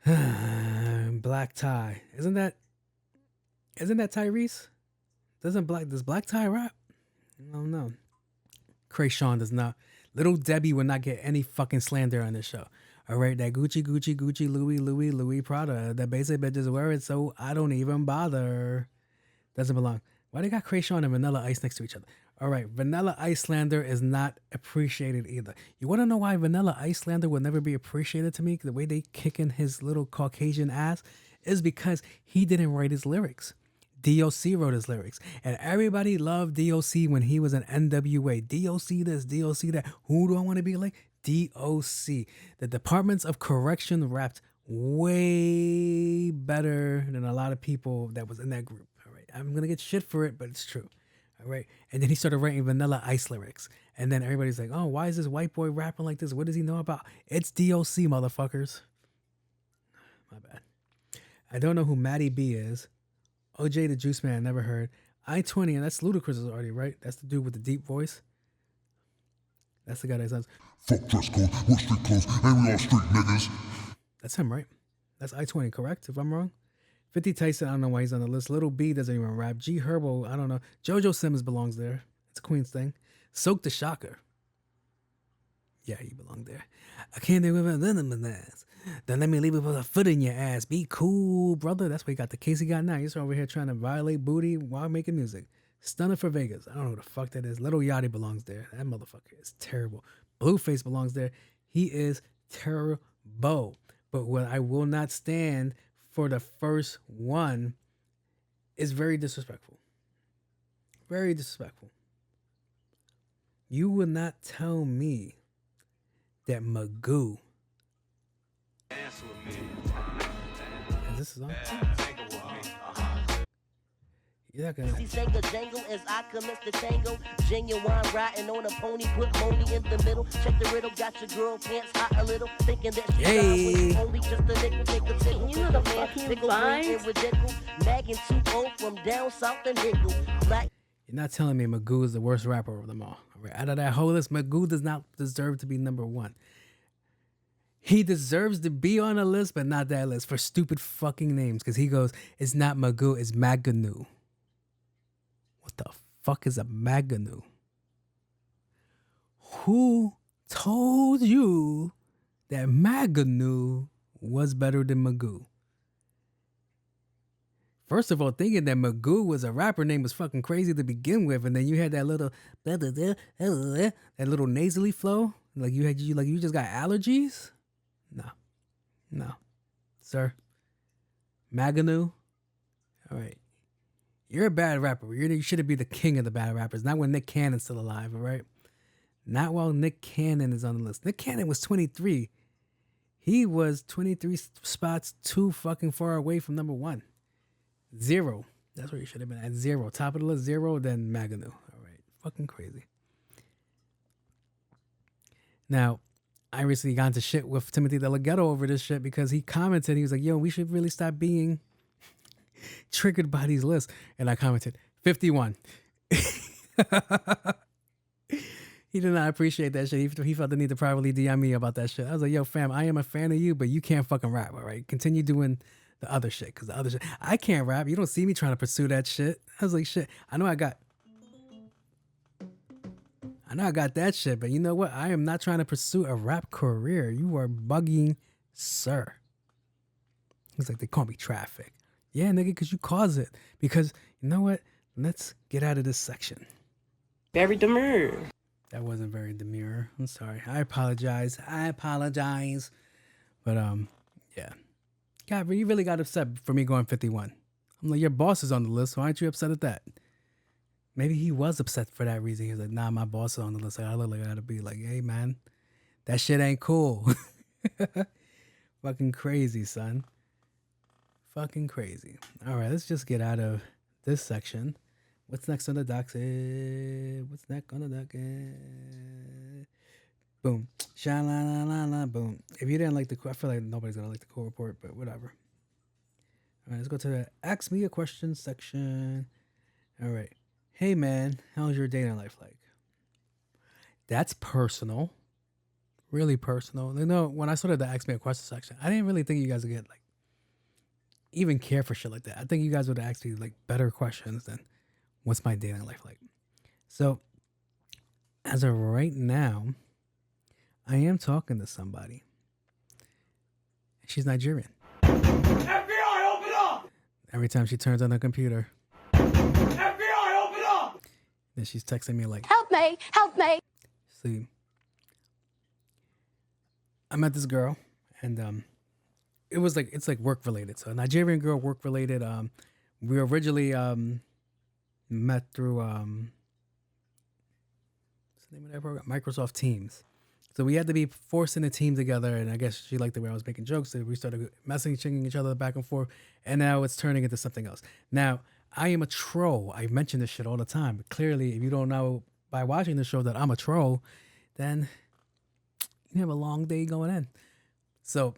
Black Tie. Isn't that Tyrese? Does Black Tie rap? I don't know. Krayshawn does not. Little Debbie would not get any fucking slander on this show. All right, that Gucci, Louis Prada. That basic bitches wear it, so I don't even bother. Doesn't belong. Why they got Krayshawn and Vanilla Ice next to each other? All right, Vanilla Ice slander is not appreciated either. You want to know why Vanilla Ice slander will never be appreciated to me? The way they kicking his little Caucasian ass is because he didn't write his lyrics. DOC wrote his lyrics, and everybody loved DOC when he was an NWA. DOC this, DOC that. Who do I want to be like? DOC. The Departments of Correction rapped way better than a lot of people that was in that group. All right, I'm gonna get shit for it, but it's true. All right, and then he started writing Vanilla Ice lyrics, and then everybody's like, "Oh, why is this white boy rapping like this? What does he know about?" It's DOC, motherfuckers. My bad. I don't know who Matty B is. OJ the Juice Man, never heard. I-20, and that's Ludacris already, right? That's the dude with the deep voice. That's the guy that sounds. Fuck dress code, we're street clothes, and we all street niggas. That's him, right? That's I-20, correct? If I'm wrong. 50 Tyson, I don't know why he's on the list. Little B doesn't even rap. G Herbo, I don't know. JoJo Simmons belongs there. It's a Queen's thing. Soak the Shocker. Yeah, he belonged there. I can't do it with ass. Then let me leave it with a foot in your ass. Be cool, brother. That's what he got. The case he got now. He's over here trying to violate booty while making music. Stunner for Vegas. I don't know who the fuck that is. Little Yachty belongs there. That motherfucker is terrible. Blueface belongs there. He is terrible. But what I will not stand for the first one is very disrespectful. Very disrespectful. You will not tell me that Magoo. Is this on? You're not gonna. Sega jangle as I commence the tango. Genuine riding on a pony, put Moni in the middle. Check the riddle, got your girl pants hot a little. Thinking that she Yay. only just a nickel, take a tickle. You the fucking vibes. Nagging 2-0 from down south and Hickle. Black. You're not telling me Magoo is the worst rapper of them all. All right? Out of that whole list, Magoo does not deserve to be number one. He deserves to be on a list, but not that list for stupid fucking names. Because he goes, it's not Magoo, it's Maganu. What the fuck is a Maganu? Who told you that Maganu was better than Magoo? First of all, thinking that Magoo was a rapper name was fucking crazy to begin with, and then you had that little nasally flow, like you just got allergies. No, sir. Maganu. All right, you're a bad rapper. You should be the king of the bad rappers. Not when Nick Cannon's still alive. All right, not while Nick Cannon is on the list. Nick Cannon was 23. He was 23 spots too fucking far away from number one. 0. That's where you should have been at. 0. Top of the list, 0, then Maganu. All right. Fucking crazy. Now, I recently got into shit with Timothy DeLaGhetto over this shit because he commented, he was like, yo, we should really stop being triggered by these lists. And I commented, 51. He did not appreciate that shit. He felt the need to privately DM me about that shit. I was like, yo, fam, I am a fan of you, but you can't fucking rap, all right? Continue doing the other shit, because the other shit, I can't rap. You don't see me trying to pursue that shit. I was like, shit, I know I got that shit, but you know what? I am not trying to pursue a rap career. You are bugging, sir. He's like, they call me traffic. Yeah, nigga, because you cause it. Because, you know what? Let's get out of this section. Very demure. That wasn't very demure. I'm sorry. I apologize. But, yeah. God, you really got upset for me going 51. I'm like, your boss is on the list. Why aren't you upset at that? Maybe he was upset for that reason. He was like, nah, my boss is on the list. I look like I gotta be like, hey, man, that shit ain't cool. Fucking crazy, son. Fucking crazy. All right, let's just get out of this section. What's next on the docket? Boom. Sha-la-la-la-la, boom. If you didn't like I feel like nobody's going to like the cool report, but whatever. All right, let's go to the Ask Me a Question section. All right. Hey, man, how's your dating life like? That's personal. Really personal. You know, when I started the Ask Me a Question section, I didn't really think you guys would get, like, even care for shit like that. I think you guys would ask me, like, better questions than what's my dating life like? So, as of right now, I am talking to somebody. She's Nigerian. FBI, open up! Every time she turns on her computer, FBI, open up! then she's texting me like, Help me! Help me! see, I met this girl, and it's like work related. So a Nigerian girl, work related. we originally met through what's the name of that program? Microsoft Teams. So we had to be forcing the team together, and I guess she liked the way I was making jokes, so we started messaging each other back and forth, and now it's turning into something else. Now, I am a troll. I mention this shit all the time. But clearly, if you don't know by watching the show that I'm a troll, then you have a long day going in. So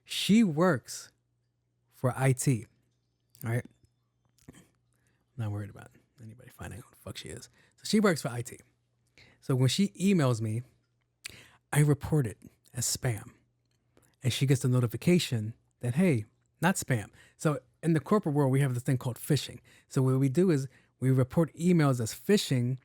she works for IT. All right. Not worried about anybody finding out who the fuck she is. So she works for IT. So when she emails me, I report it as spam. And she gets the notification that, hey, not spam. So in the corporate world, we have this thing called phishing. So what we do is we report emails as phishing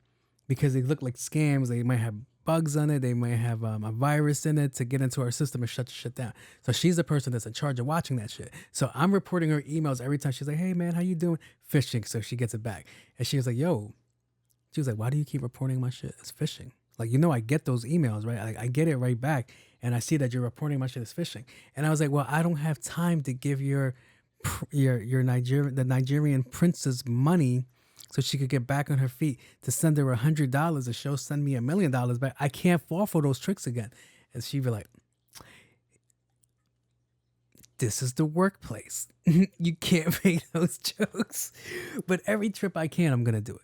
because they look like scams. They might have bugs on it. They might have a virus in it to get into our system and shut the shit down. So she's the person that's in charge of watching that shit. So I'm reporting her emails every time. She's like, hey, man, how you doing? Phishing. So she gets it back. And she was like, yo, she was like, why do you keep reporting my shit as phishing? Like, you know, I get those emails, right? I get it right back. And I see that you're reporting my shit as phishing. And I was like, well, I don't have time to give the Nigerian princess money so she could get back on her feet, to send her $100 a show, send me $1 million back. I can't fall for those tricks again. And she'd be like, this is the workplace. You can't make those jokes. But every trip I can, I'm going to do it.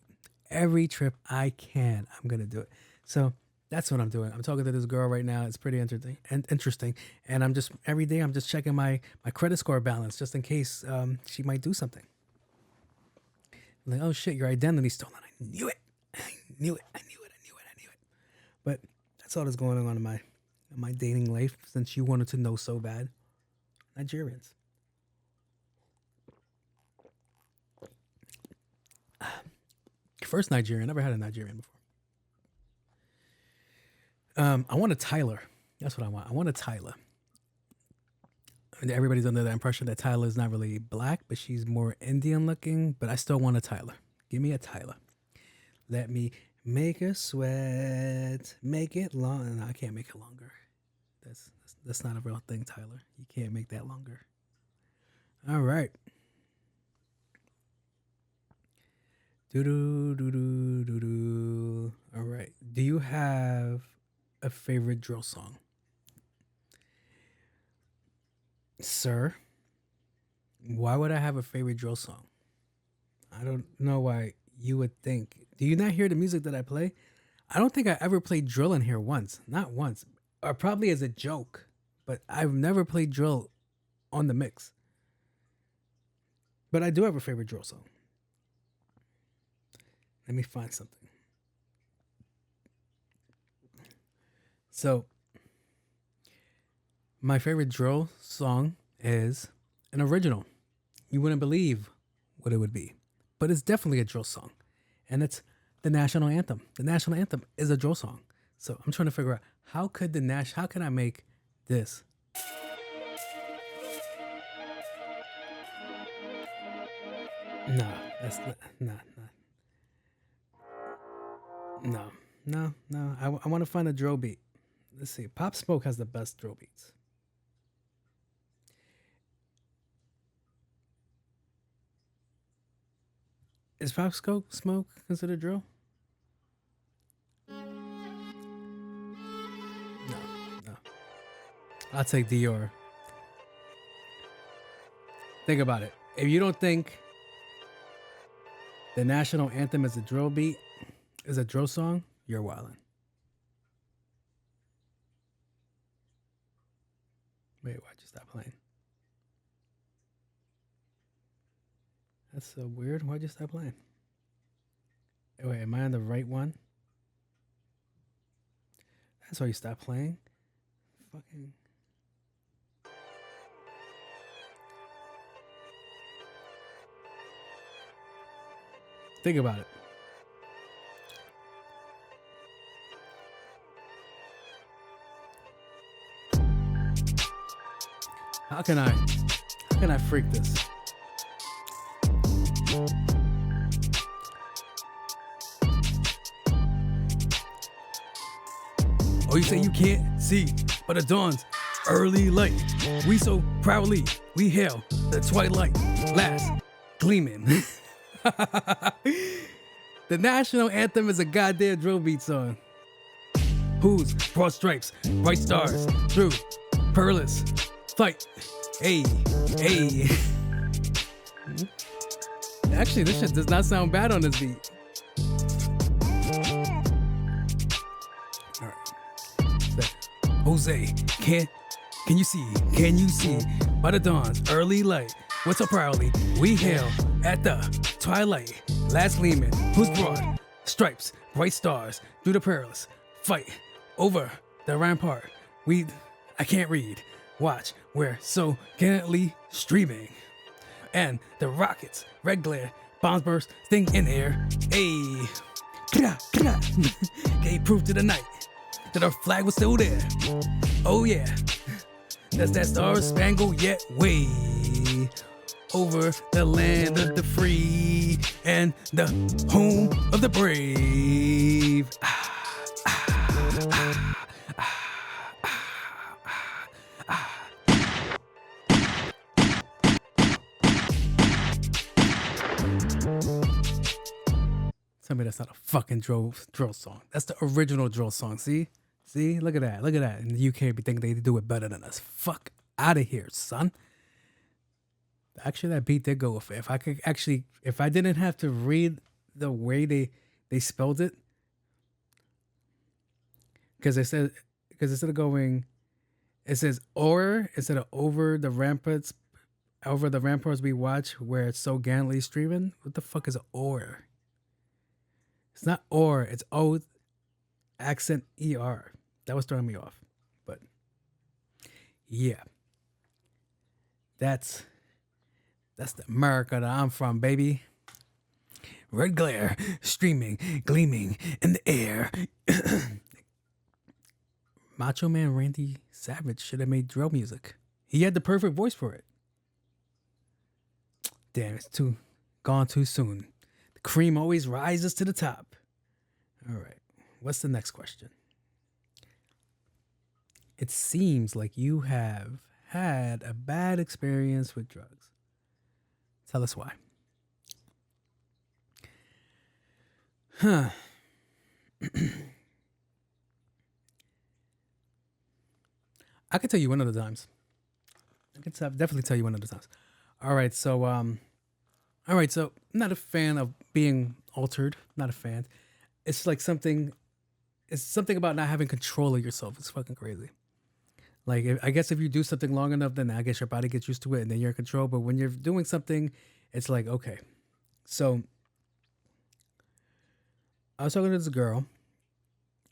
Every trip I can, I'm going to do it. So that's what I'm doing. I'm talking to this girl right now. It's pretty interesting. And I'm just, every day, I'm just checking my credit score balance just in case she might do something. I'm like, oh shit, your identity's stolen. I knew it. I knew it. But that's all that's going on in my dating life since you wanted to know so bad. Nigerians. First Nigerian. Never had a Nigerian before. I want a Tyler. That's what I want. I want a Tyler. And everybody's under the impression that Tyler is not really black, but she's more Indian looking. But I still want a Tyler. Give me a Tyler. Let me make her sweat. Make it long. No, I can't make it longer. That's not a real thing, Tyler. You can't make that longer. All right. Do-do-do-do-do-do. All right. Do you have a favorite drill song? Sir, why would I have a favorite drill song? I don't know why you would think. Do you not hear the music that I play? I don't think I ever played drill in here once. Not once. Or probably as a joke. But I've never played drill on the mix. But I do have a favorite drill song. Let me find something. So, my favorite drill song is an original. You wouldn't believe what it would be, but it's definitely a drill song, and it's the national anthem. The national anthem is a drill song. So I'm trying to figure out how can I make this? No, that's not. No. I want to find a drill beat. Let's see. Pop Smoke has the best drill beats. Is Pop Smoke considered drill? No. I'll take Dior. Think about it. If you don't think the national anthem is a drill beat, is a drill song, you're wildin'. Wait, why'd you stop playing? That's so weird. Why'd you stop playing? Wait, am I on the right one? That's why you stopped playing? Fucking... Think about it. How can I freak this? Oh, you say you can't see, but it dawns early light. We so proudly, we hail the twilight last gleaming. The national anthem is a goddamn drill beat song. Whose broad stripes, bright stars, through perilous fight. Hey, hey. Actually, this shit does not sound bad on this beat. All right. Jose, can you see? Can you see? By the dawn's early light, what's so proudly we hail at the twilight, last gleaming, whose broad stripes, bright stars, through the perilous fight over the rampart. I can't read. Watch, we're so gallantly streaming. And the rockets, red glare, bombs burst, sting in air. Ayy, gave proof to the night that our flag was still there. Oh yeah, that's that star-spangled yet way over the land of the free and the home of the brave. Tell me that's not a fucking drill song. That's the original drill song. See? Look at that. In the UK, they think they do it better than us. Fuck out of here, son. Actually, that beat did go with it. If I didn't have to read the way they spelled it, because instead of going, it says or instead of over the ramparts we watch where it's so gallantly streaming. What the fuck is or? It's not or, it's O accent ER. That was throwing me off. But yeah. That's the America that I'm from, baby. Red glare, streaming, gleaming in the air. Macho Man Randy Savage should have made drill music. He had the perfect voice for it. Damn, it's gone too soon. The cream always rises to the top. All right, what's the next question? It seems like you have had a bad experience with drugs. Tell us why. Huh. I can tell you one of the times. I can definitely tell you one of the times. All right, so I'm not a fan of being altered. Not a fan. It's like something about not having control of yourself. It's fucking crazy. Like, I guess if you do something long enough, then I guess your body gets used to it and then you're in control. But when you're doing something, it's like, okay. So I was talking to this girl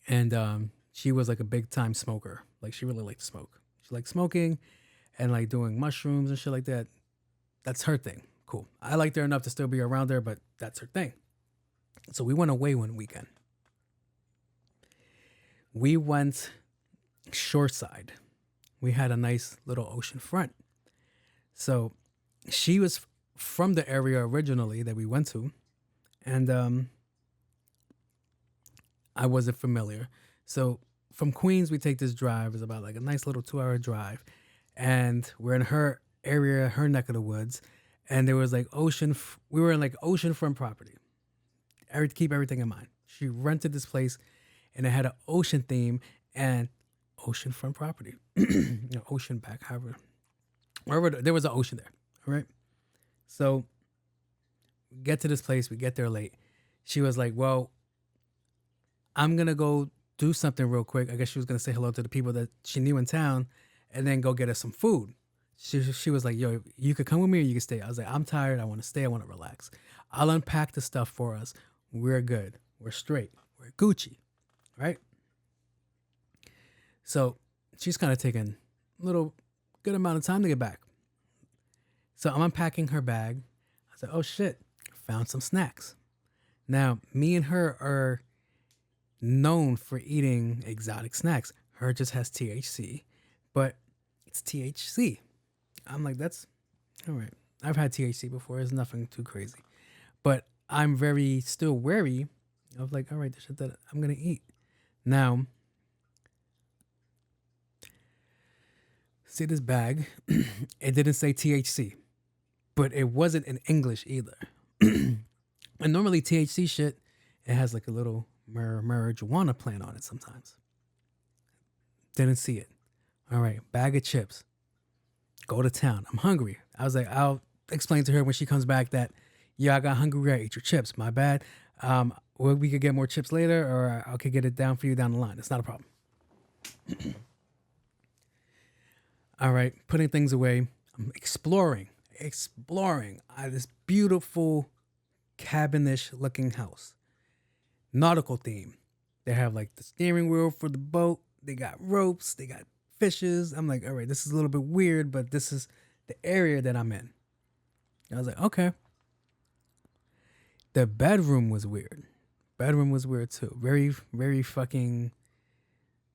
and she was like a big time smoker. Like, she really liked to smoke. She liked smoking and like doing mushrooms and shit like that. That's her thing. Cool. I liked her enough to still be around her, but that's her thing. So we went away one weekend. We went shoreside. We had a nice little ocean front. So she was from the area originally that we went to. And I wasn't familiar. So from Queens, we take this drive. It's about like a nice little 2-hour drive. And we're in her area, her neck of the woods. And there was like we were in like oceanfront property. Keep everything in mind. She rented this place and it had an ocean theme and oceanfront property. Ocean back, wherever there was an ocean there. All right. So we get to this place, we get there late. She was like, well, I'm going to go do something real quick. I guess she was going to say hello to the people that she knew in town and then go get us some food. She was like, yo, you could come with me or you can stay. I was like, I'm tired. I want to stay. I want to relax. I'll unpack the stuff for us. We're good. We're straight. We're Gucci. Right? So she's kind of taking a little good amount of time to get back. So I'm unpacking her bag. I said, oh shit, found some snacks. Now, me and her are known for eating exotic snacks. Her just has THC, but it's THC. I'm like, that's all right. I've had THC before. It's nothing too crazy. But I'm very still wary of like, all right, the shit that I'm going to eat. Now, See this bag? It didn't say THC, but it wasn't in English either. And normally THC shit, it has like a little marijuana plant on it sometimes. Didn't see it. All right, bag of chips. Go to town. I'm hungry. I was like, I'll explain to her when she comes back that, yeah, I got hungry. I ate your chips. My bad. Well, we could get more chips later, or I could get it down for you down the line. It's not a problem. All right, putting things away. I'm exploring this beautiful cabin-ish looking house. Nautical theme. They have like the steering wheel for the boat. They got ropes. They got fishes. I'm like, all right, this is a little bit weird, but this is the area that I'm in. I was like, okay. The bedroom was weird. Bedroom was weird too. Very, very fucking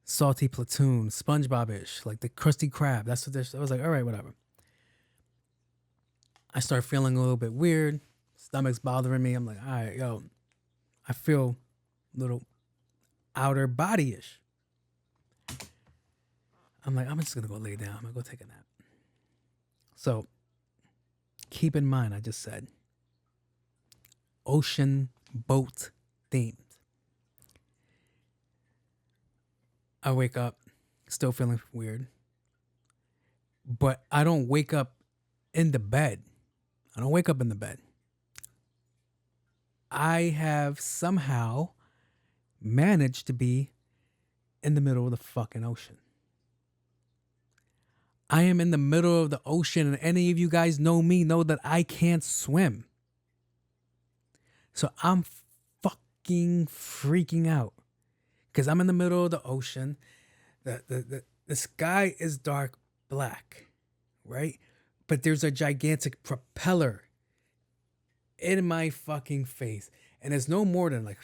salty platoon, SpongeBob-ish, like the Krusty Krab. That's what I was like, all right, whatever. I start feeling a little bit weird. Stomach's bothering me. I'm like, all right, yo, I feel a little outer body-ish. I'm like, I'm just going to go lay down. I'm going to go take a nap. So keep in mind, I just said ocean boat themed. I wake up still feeling weird, but I don't wake up in the bed. I don't wake up in the bed. I have somehow managed to be in the middle of the fucking ocean. I am in the middle of the ocean, and any of you guys know me know that I can't swim. So I'm fucking freaking out because I'm in the middle of the ocean. The sky is dark black, right? But there's a gigantic propeller in my fucking face, and it's no more than like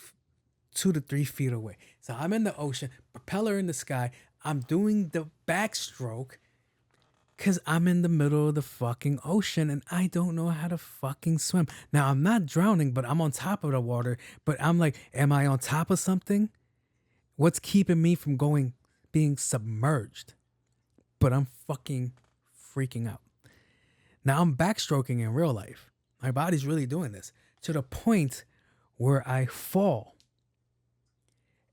2 to 3 feet away. So I'm in the ocean, propeller in the sky. I'm doing the backstroke because I'm in the middle of the fucking ocean and I don't know how to fucking swim. Now, I'm not drowning, but I'm on top of the water. But I'm like, am I on top of something? What's keeping me from being submerged? But I'm fucking freaking out. Now, I'm backstroking in real life. My body's really doing this to the point where I fall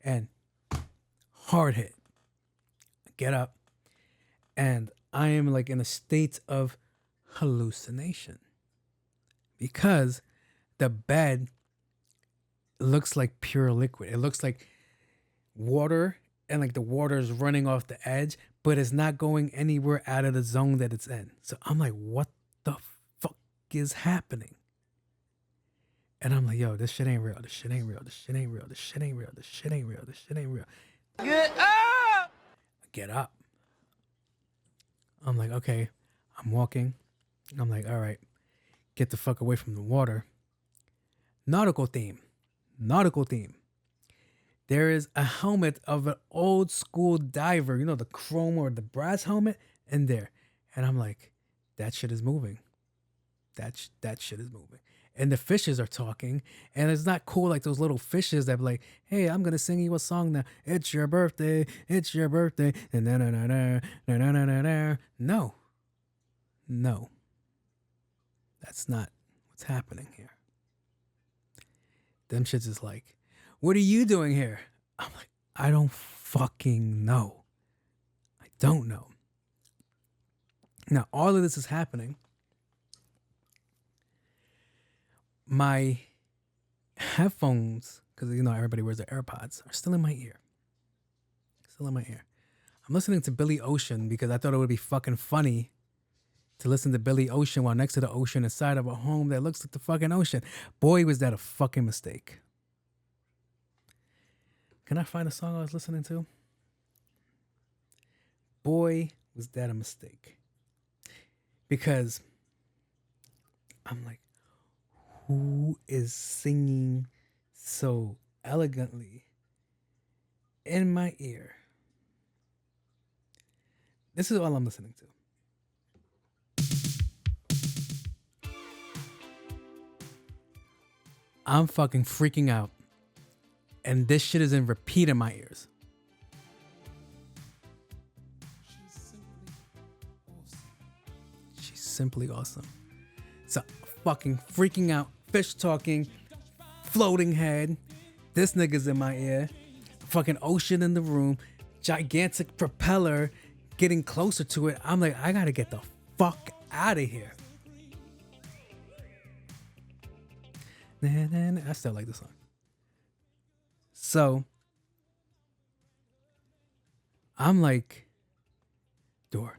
and hard hit. Get up, and I am like in a state of hallucination because the bed looks like pure liquid. It looks like water, and like the water is running off the edge, but it's not going anywhere out of the zone that it's in. So I'm like, what the fuck is happening? And I'm like, yo, this shit ain't real. This shit ain't real. This shit ain't real. This shit ain't real. This shit ain't real. This shit ain't real. Get up! Get up. I'm like, okay, I'm walking. I'm like, all right, get the fuck away from the water. Nautical theme. There is a helmet of an old school diver, you know, the chrome or the brass helmet in there. And I'm like, that shit is moving. That shit is moving. And the fishes are talking, and it's not cool like those little fishes that be like, hey, I'm gonna sing you a song now. It's your birthday, and no, that's not what's happening here. Them shits is like, what are you doing here? I'm like, I don't fucking know. I don't know. Now, all of this is happening. My headphones, because you know everybody wears their AirPods, are still in my ear. I'm listening to Billy Ocean because I thought it would be fucking funny to listen to Billy Ocean while next to the ocean inside of a home that looks like the fucking ocean. Boy, was that a fucking mistake. Can I find a song I was listening to? Boy, was that a mistake. Because I'm like, who is singing so elegantly in my ear? This is all I'm listening to. I'm fucking freaking out. And this shit is in repeat in my ears. simply awesome. So fucking freaking out, fish talking, floating head. This nigga's in my ear. Fucking ocean in the room, gigantic propeller getting closer to it. I'm like, I gotta get the fuck out of here. I still like this song. So I'm like, door.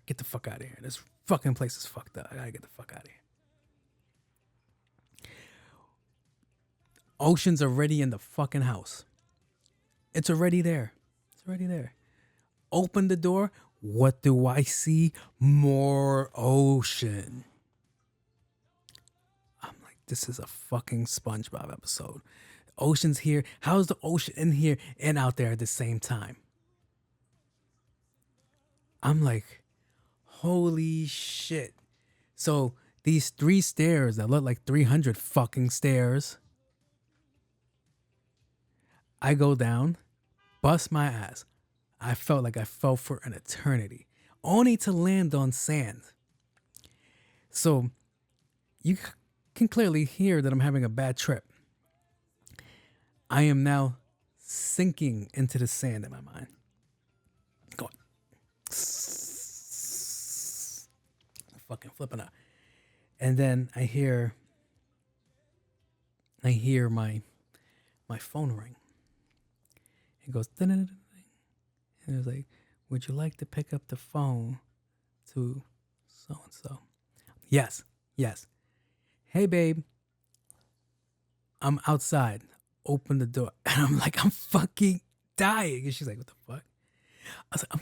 Get the fuck out of here. This fucking place is fucked up. I gotta get the fuck out of here. Ocean's already in the fucking house. It's already there. Open the door. What do I see? More ocean. I'm like, this is a fucking SpongeBob episode. Ocean's here. How's the ocean in here and out there at the same time? I'm like, holy shit. So these 3 stairs that look like 300 fucking stairs. I go down, bust my ass. I felt like I fell for an eternity, only to land on sand. So you can clearly hear that I'm having a bad trip. I am now sinking into the sand in my mind. Going. Fucking flipping out. And then I hear my phone ring. It goes, and it was like, would you like to pick up the phone to so-and-so? Yes. Hey, babe. I'm outside. Open the door. And I'm like, I'm fucking dying. And she's like, what the fuck? I was like,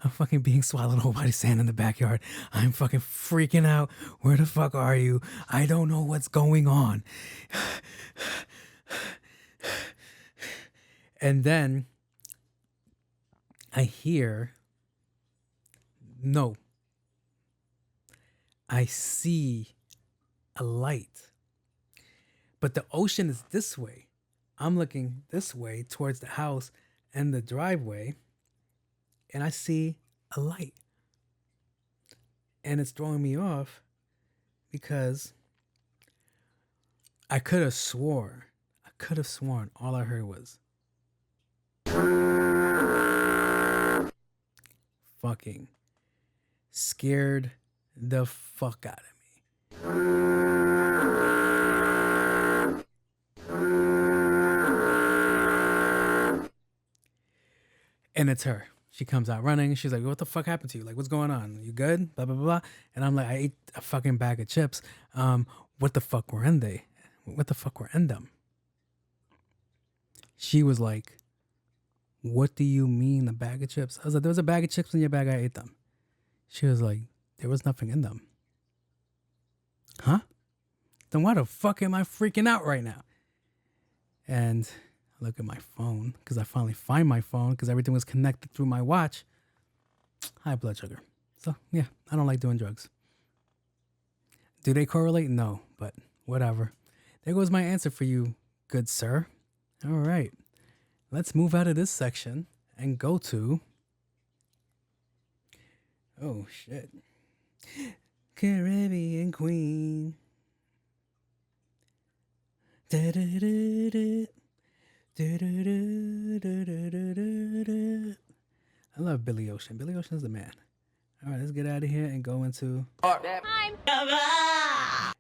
I'm fucking being swallowed whole by the sand in the backyard. I'm fucking freaking out. Where the fuck are you? I don't know what's going on. And then I see a light. But the ocean is this way. I'm looking this way towards the house and the driveway, and I see a light. And it's throwing me off because I could have sworn all I heard was fucking scared the fuck out of me. And it's her. She comes out running. She's like, what the fuck happened to you? Like, what's going on? You good? Blah, blah, blah. And I'm like, I ate a fucking bag of chips. What the fuck were in they? What the fuck were in them? She was like, what do you mean a bag of chips? I was like, there was a bag of chips in your bag. I ate them. She was like, there was nothing in them. Huh? Then why the fuck am I freaking out right now? And I look at my phone because I finally find my phone because everything was connected through my watch. High blood sugar. So yeah, I don't like doing drugs. Do they correlate? No, but whatever. There goes my answer for you, good sir. All right. Let's move out of this section and go to, oh shit, Caribbean Queen. I love Billy Ocean. Billy Ocean's the man. All right, let's get out of here and go into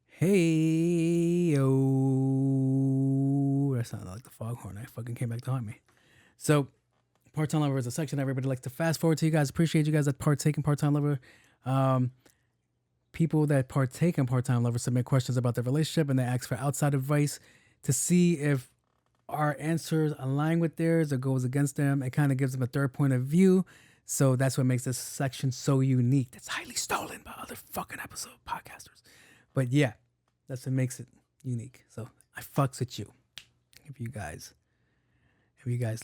Hey yo. That sounded like the foghorn. I fucking came back to haunt me. So, Part-Time Lover is a section everybody likes to fast forward to. You guys appreciate you guys that partake in Part-Time Lover. People that partake in Part-Time Lover submit questions about their relationship and they ask for outside advice to see if our answers align with theirs or goes against them. It kind of gives them a third point of view. So that's what makes this section so unique. That's highly stolen by other fucking episode podcasters. But yeah, that's what makes it unique. So I fucks with you. If you guys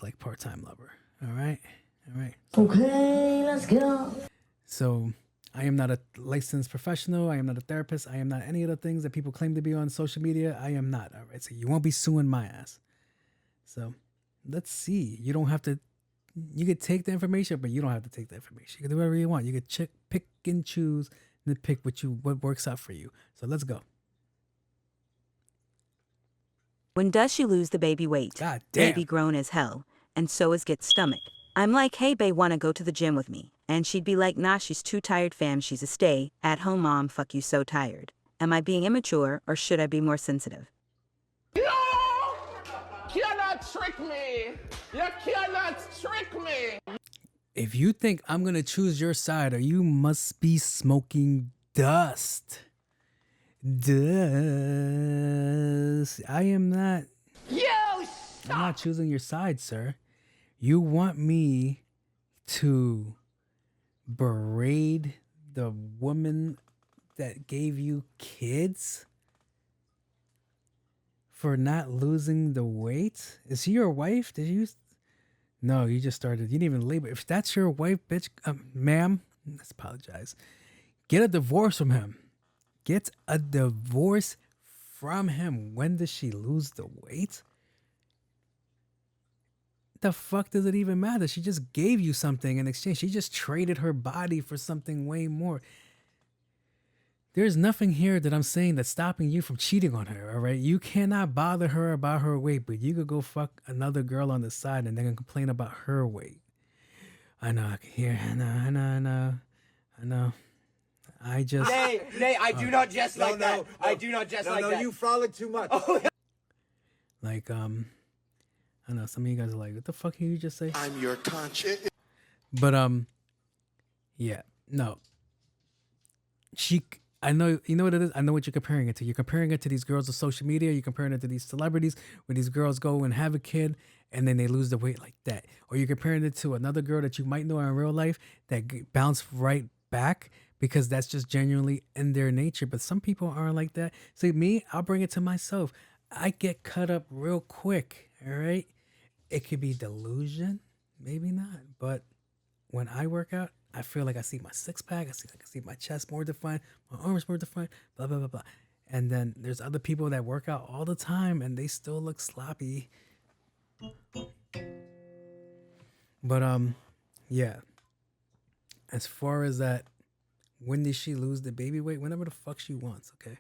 like Part-Time Lover. All right. Okay, let's go. So I am not a licensed professional. I am not a therapist. I am not any of the things that people claim to be on social media. I am not. All right. So you won't be suing my ass. So let's see. You don't have to, you could take the information, but you don't have to take the information. You can do whatever you want. You could pick and choose and pick what works out for you. So let's go. When does she lose the baby weight? God damn. Baby grown as hell, and so is Git's stomach. I'm like, hey, bae, wanna go to the gym with me? And she'd be like, nah, she's too tired, fam. She's a stay-at-home mom. Fuck you, so tired. Am I being immature, or should I be more sensitive? You cannot trick me. You cannot trick me. If you think I'm going to choose your side, or you must be smoking dust. Dust. I am not. I'm not choosing your side, sir. You want me to berate the woman that gave you kids for not losing the weight? Is he your wife? Did you? No, you just started. You didn't even label. If that's your wife, bitch, ma'am, let's apologize. Get a divorce from him. Get a divorce from him. When does she lose the weight? The fuck does it even matter? She just gave you something in exchange. She just traded her body for something way more. There's nothing here that I'm saying that's stopping you from cheating on her, all right? You cannot bother her about her weight, but you could go fuck another girl on the side and then complain about her weight. I know, I can hear. I know. I just... Nay, I do not jest like that. I do not jest like that. No, you frolic too much. Like, I know, some of you guys are like, what the fuck did you just say? I'm your conscience. But, yeah, no. I know, you know what it is? I know what you're comparing it to. You're comparing it to these girls on social media. You're comparing it to these celebrities where these girls go and have a kid and then they lose the weight like that. Or you're comparing it to another girl that you might know in real life that bounced right back because that's just genuinely in their nature. But some people aren't like that. See, me, I'll bring it to myself. I get cut up real quick, all right? It could be delusion, maybe not. But when I work out, I feel like I see my six-pack. I see my chest more defined, my arms more defined, blah, blah, blah, blah. And then there's other people that work out all the time and they still look sloppy. But, yeah. As far as that, when did she lose the baby weight? Whenever the fuck she wants, okay?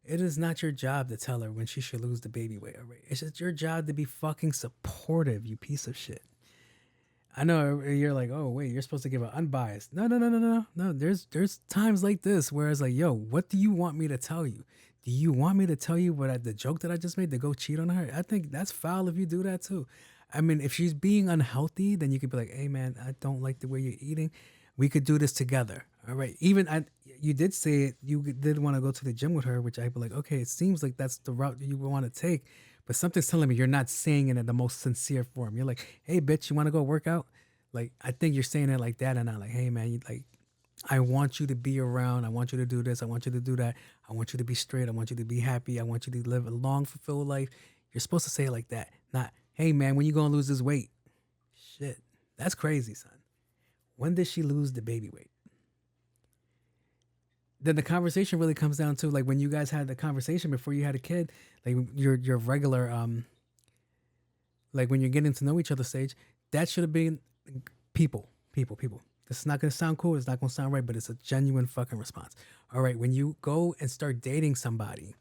It is not your job to tell her when she should lose the baby weight, all right? It's just your job to be fucking supportive, you piece of shit. I know you're like, oh, wait, you're supposed to give an unbiased. No. There's times like this where it's like, yo, what do you want me to tell you? Do you want me to tell you the joke that I just made to go cheat on her? I think that's foul if you do that too. I mean, if she's being unhealthy, then you could be like, hey, man, I don't like the way you're eating. We could do this together. All right. You did say it. You did want to go to the gym with her, which I'd be like, okay, it seems like that's the route you want to take. But something's telling me you're not saying it in the most sincere form. You're like, hey, bitch, you want to go work out? Like, I think you're saying it like that and not like, hey, man, I want you to be around. I want you to do this. I want you to do that. I want you to be straight. I want you to be happy. I want you to live a long, fulfilled life. You're supposed to say it like that. Not, hey, man, when you going to lose this weight? Shit, that's crazy, son. When did she lose the baby weight? Then the conversation really comes down to like when you guys had the conversation before you had a kid, like your regular like when you're getting to know each other stage, that should have been people. This is not gonna sound cool, it's not gonna sound right, but it's a genuine fucking response. All right, when you go and start dating somebody,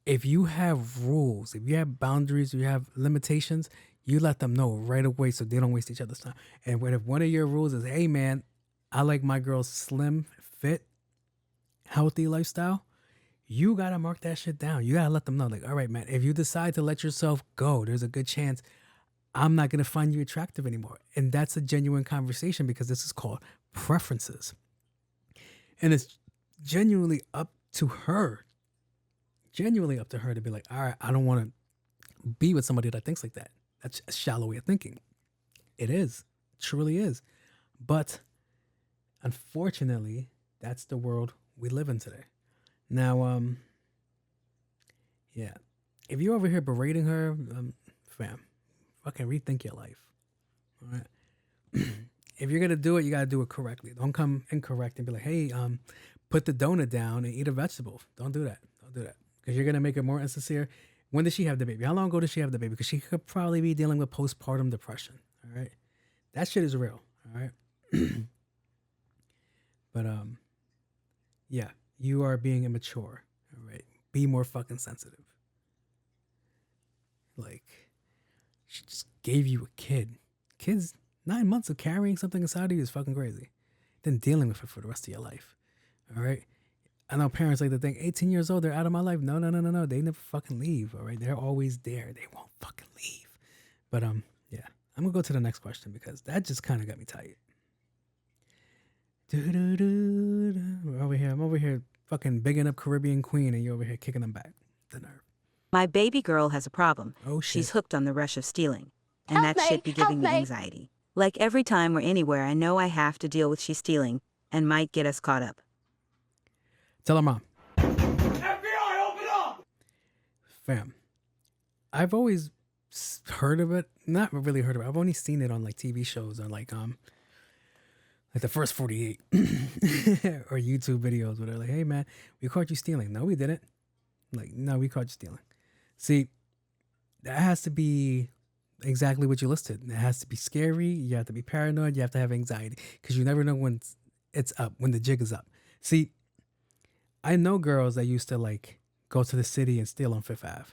if you have rules, if you have boundaries, you have limitations, you let them know right away so they don't waste each other's time. And if one of your rules is, hey man, I like my girl slim, fit, healthy lifestyle, you gotta mark that shit down. You gotta let them know, like, all right, man, if you decide to let yourself go, there's a good chance I'm not gonna find you attractive anymore. And that's a genuine conversation because this is called preferences. And it's genuinely up to her to be like, all right, I don't want to be with somebody that thinks like that. That's a shallow way of thinking. It is, it truly is. But unfortunately, that's the world we live in today. Now, yeah, if you're over here berating her, fam, fucking rethink your life. All right. If you're gonna do it, you gotta do it correctly. Don't come incorrect and be like, hey, put the donut down and eat a vegetable. Don't do that. Because you're gonna make it more insincere. When did she have the baby? How long ago did she have the baby? Because she could probably be dealing with postpartum depression. All right. That shit is real. All right. But yeah, you are being immature. All right, be more fucking sensitive. Like, she just gave you a kid. Kids, 9 months of carrying something inside of you is fucking crazy. Then dealing with it for the rest of your life. All right. I know parents like to think 18 years old, they're out of my life. No. They never fucking leave. All right. They're always there. They won't fucking leave. But yeah. I'm gonna go to the next question because that just kind of got me tight. We're over here. I'm over here fucking bigging up Caribbean Queen and you're over here kicking them back. The nerve. My baby girl has a problem. Oh, shit. She's hooked on the rush of stealing. And that shit be giving me anxiety. Like every time we're anywhere, I know I have to deal with she's stealing and might get us caught up. Tell her mom. FBI, open up! Fam, I've always heard of it. Not really heard of it. I've only seen it on like TV shows or like the First 48 or YouTube videos where they're like, hey man, we caught you stealing. No, we didn't. Like, no, we caught you stealing. See, that has to be exactly what you listed. It has to be scary. You have to be paranoid. You have to have anxiety because you never know when it's up, when the jig is up. See, I know girls that used to like go to the city and steal on Fifth Ave,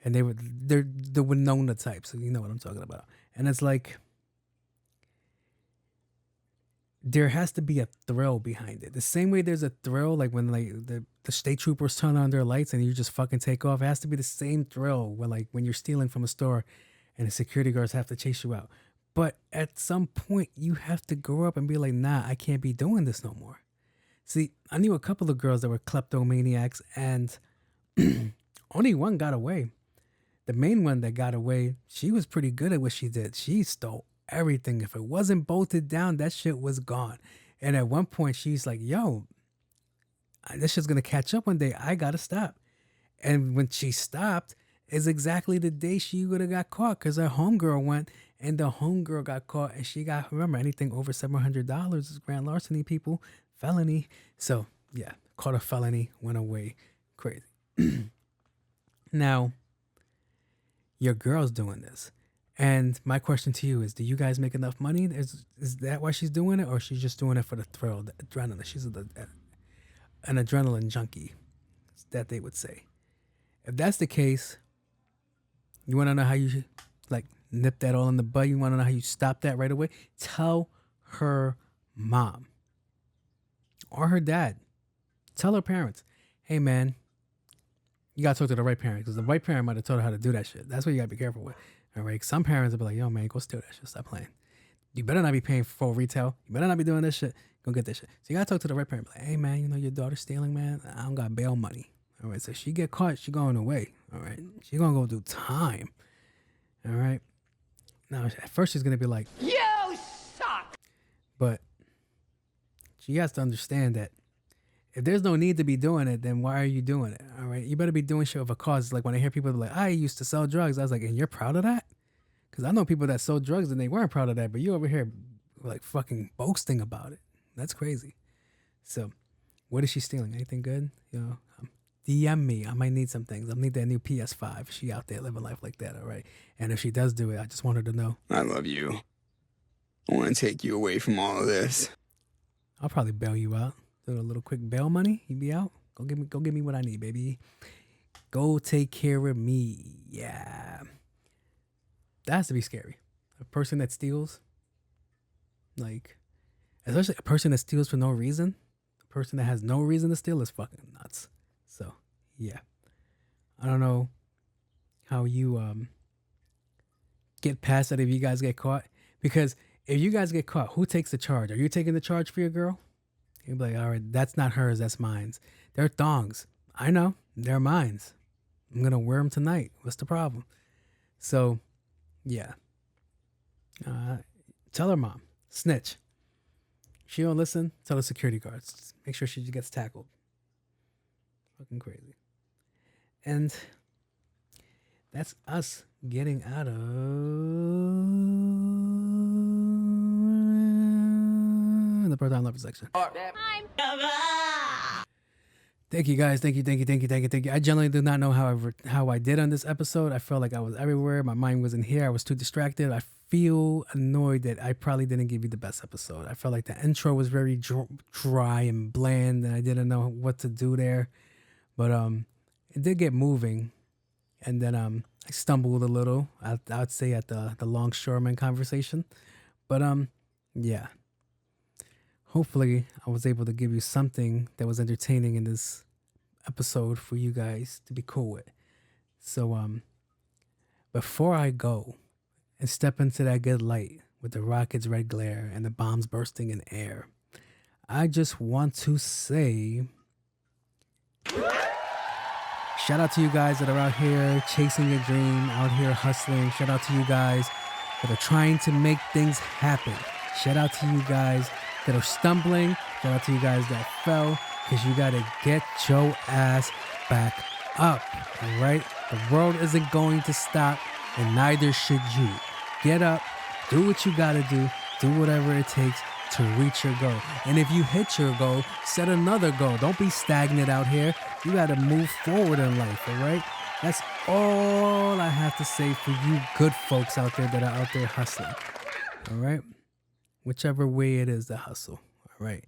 and they're the Winona type, so you know what I'm talking about. And it's like there has to be a thrill behind it. The same way there's a thrill, like when like the state troopers turn on their lights and you just fucking take off. It has to be the same thrill when you're stealing from a store and the security guards have to chase you out. But at some point you have to grow up and be like, nah, I can't be doing this no more. See, I knew a couple of girls that were kleptomaniacs and only one got away. The main one that got away, she was pretty good at what she did. She stole everything. If it wasn't bolted down, that shit was gone. And at one point she's like, yo, this shit's gonna catch up one day. I gotta stop. And when she stopped is exactly the day she would have got caught because her homegirl went and the homegirl got caught and she got, remember, anything over $700 is grand larceny, people, felony. So yeah, caught a felony, went away. Crazy. Now, your girl's doing this. And my question to you is, do you guys make enough money? Is that why she's doing it? Or she's just doing it for the thrill, the adrenaline? She's an adrenaline junkie, that they would say. If that's the case, you want to know how you like nip that all in the bud? You want to know how you stop that right away? Tell her mom or her dad. Tell her parents, hey man, you got to talk to the right parent because the right parent might have told her how to do that shit. That's what you got to be careful with. All right. Some parents will be like, yo, man, go steal that shit. Stop playing. You better not be paying for retail. You better not be doing this shit. Go get this shit. So you got to talk to the right parent. Be like, hey, man, you know your daughter's stealing, man. I don't got bail money. All right. So she get caught, she going away. All right. She going to go do time. All right. Now, at first she's going to be like, you suck. But she has to understand that if there's no need to be doing it, then why are you doing it? All right. You better be doing shit of a cause. Like when I hear people like, I used to sell drugs. I was like, and you're proud of that? Because I know people that sold drugs and they weren't proud of that. But you over here like fucking boasting about it. That's crazy. So what is she stealing? Anything good? You know, DM me. I might need some things. I need that new PS5. She out there living life like that. All right. And if she does do it, I just want her to know. I love you. I want to take you away from all of this. I'll probably bail you out. A little quick bail money, you be out. Go get me what I need, baby. Go take care of me. Yeah. That has to be scary. A person that steals, like, especially a person that steals for no reason, a person that has no reason to steal is fucking nuts. So, yeah. I don't know how you get past that if you guys get caught. Because if you guys get caught, who takes the charge? Are you taking the charge for your girl? You'd be like, all right, that's not hers, that's mine's. They're thongs. I know, they're mine's. I'm going to wear them tonight. What's the problem? So, yeah. Tell her mom. Snitch. If she don't listen, tell the security guards. Just make sure she gets tackled. Fucking crazy. And that's us getting out of the part-time lover section. Thank you guys. Thank you. I generally do not know how I did on this episode. I felt like I was everywhere. My mind wasn't here. I was too distracted. I feel annoyed that I probably didn't give you the best episode. I felt like the intro was very dry and bland, and I didn't know what to do there. But it did get moving, and then I stumbled a little. I'd say at the longshoreman conversation, but yeah. Hopefully, I was able to give you something that was entertaining in this episode for you guys to be cool with. So before I go and step into that good light with the rocket's red glare and the bombs bursting in air, I just want to say shout out to you guys that are out here chasing your dream, out here hustling. Shout out to you guys that are trying to make things happen. Shout out to you guys that are stumbling. Shout out to you guys that fell, because you got to get your ass back up, all right? The world isn't going to stop, and neither should you. Get up, do what you got to do whatever it takes to reach your goal. And if you hit your goal, set another goal. Don't be stagnant out here. You got to move forward in life, all right? That's all I have to say for you good folks out there that are out there hustling, all right? Whichever way it is to hustle, all right?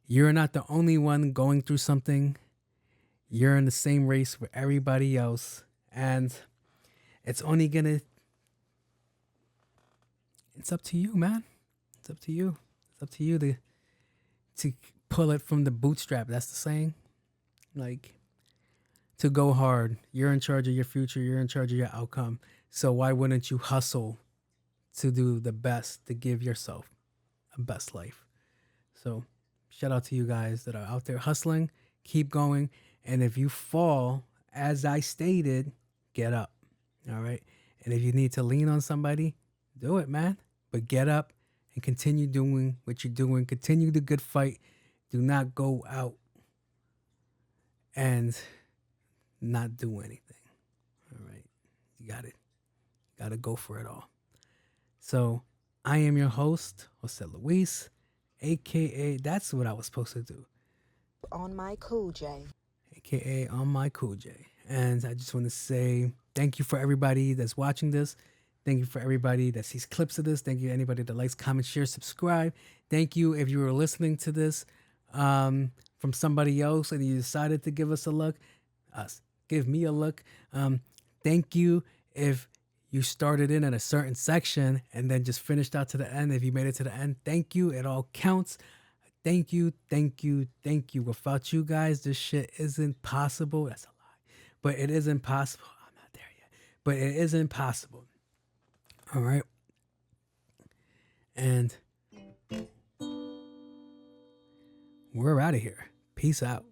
You're not the only one going through something. You're in the same race with everybody else, and it's only gonna... It's up to you, man. It's up to you. It's up to you to pull it from the bootstrap. That's the saying. Like, to go hard. You're in charge of your future. You're in charge of your outcome. So why wouldn't you hustle to do the best, to give yourself a best life? So shout out to you guys that are out there hustling. Keep going. And if you fall, as I stated, get up. All right. And if you need to lean on somebody, do it, man. But get up and continue doing what you're doing. Continue the good fight. Do not go out and not do anything. All right. You got it. You got to go for it all. So I am your host, Jose Luis, a.k.a. that's what I was supposed to do. On my cool J. A.k.a. on my cool J. And I just want to say thank you for everybody that's watching this. Thank you for everybody that sees clips of this. Thank you to anybody that likes, comments, shares, subscribe. Thank you if you were listening to this from somebody else and you decided to give us a look. Give me a look. Thank you if you started in at a certain section and then just finished out to the end. If you made it to the end, thank you. It all counts. Thank you, thank you, thank you. Without you guys, this shit isn't possible. That's a lie. But it isn't possible. I'm not there yet. But it isn't possible. All right. And we're out of here. Peace out.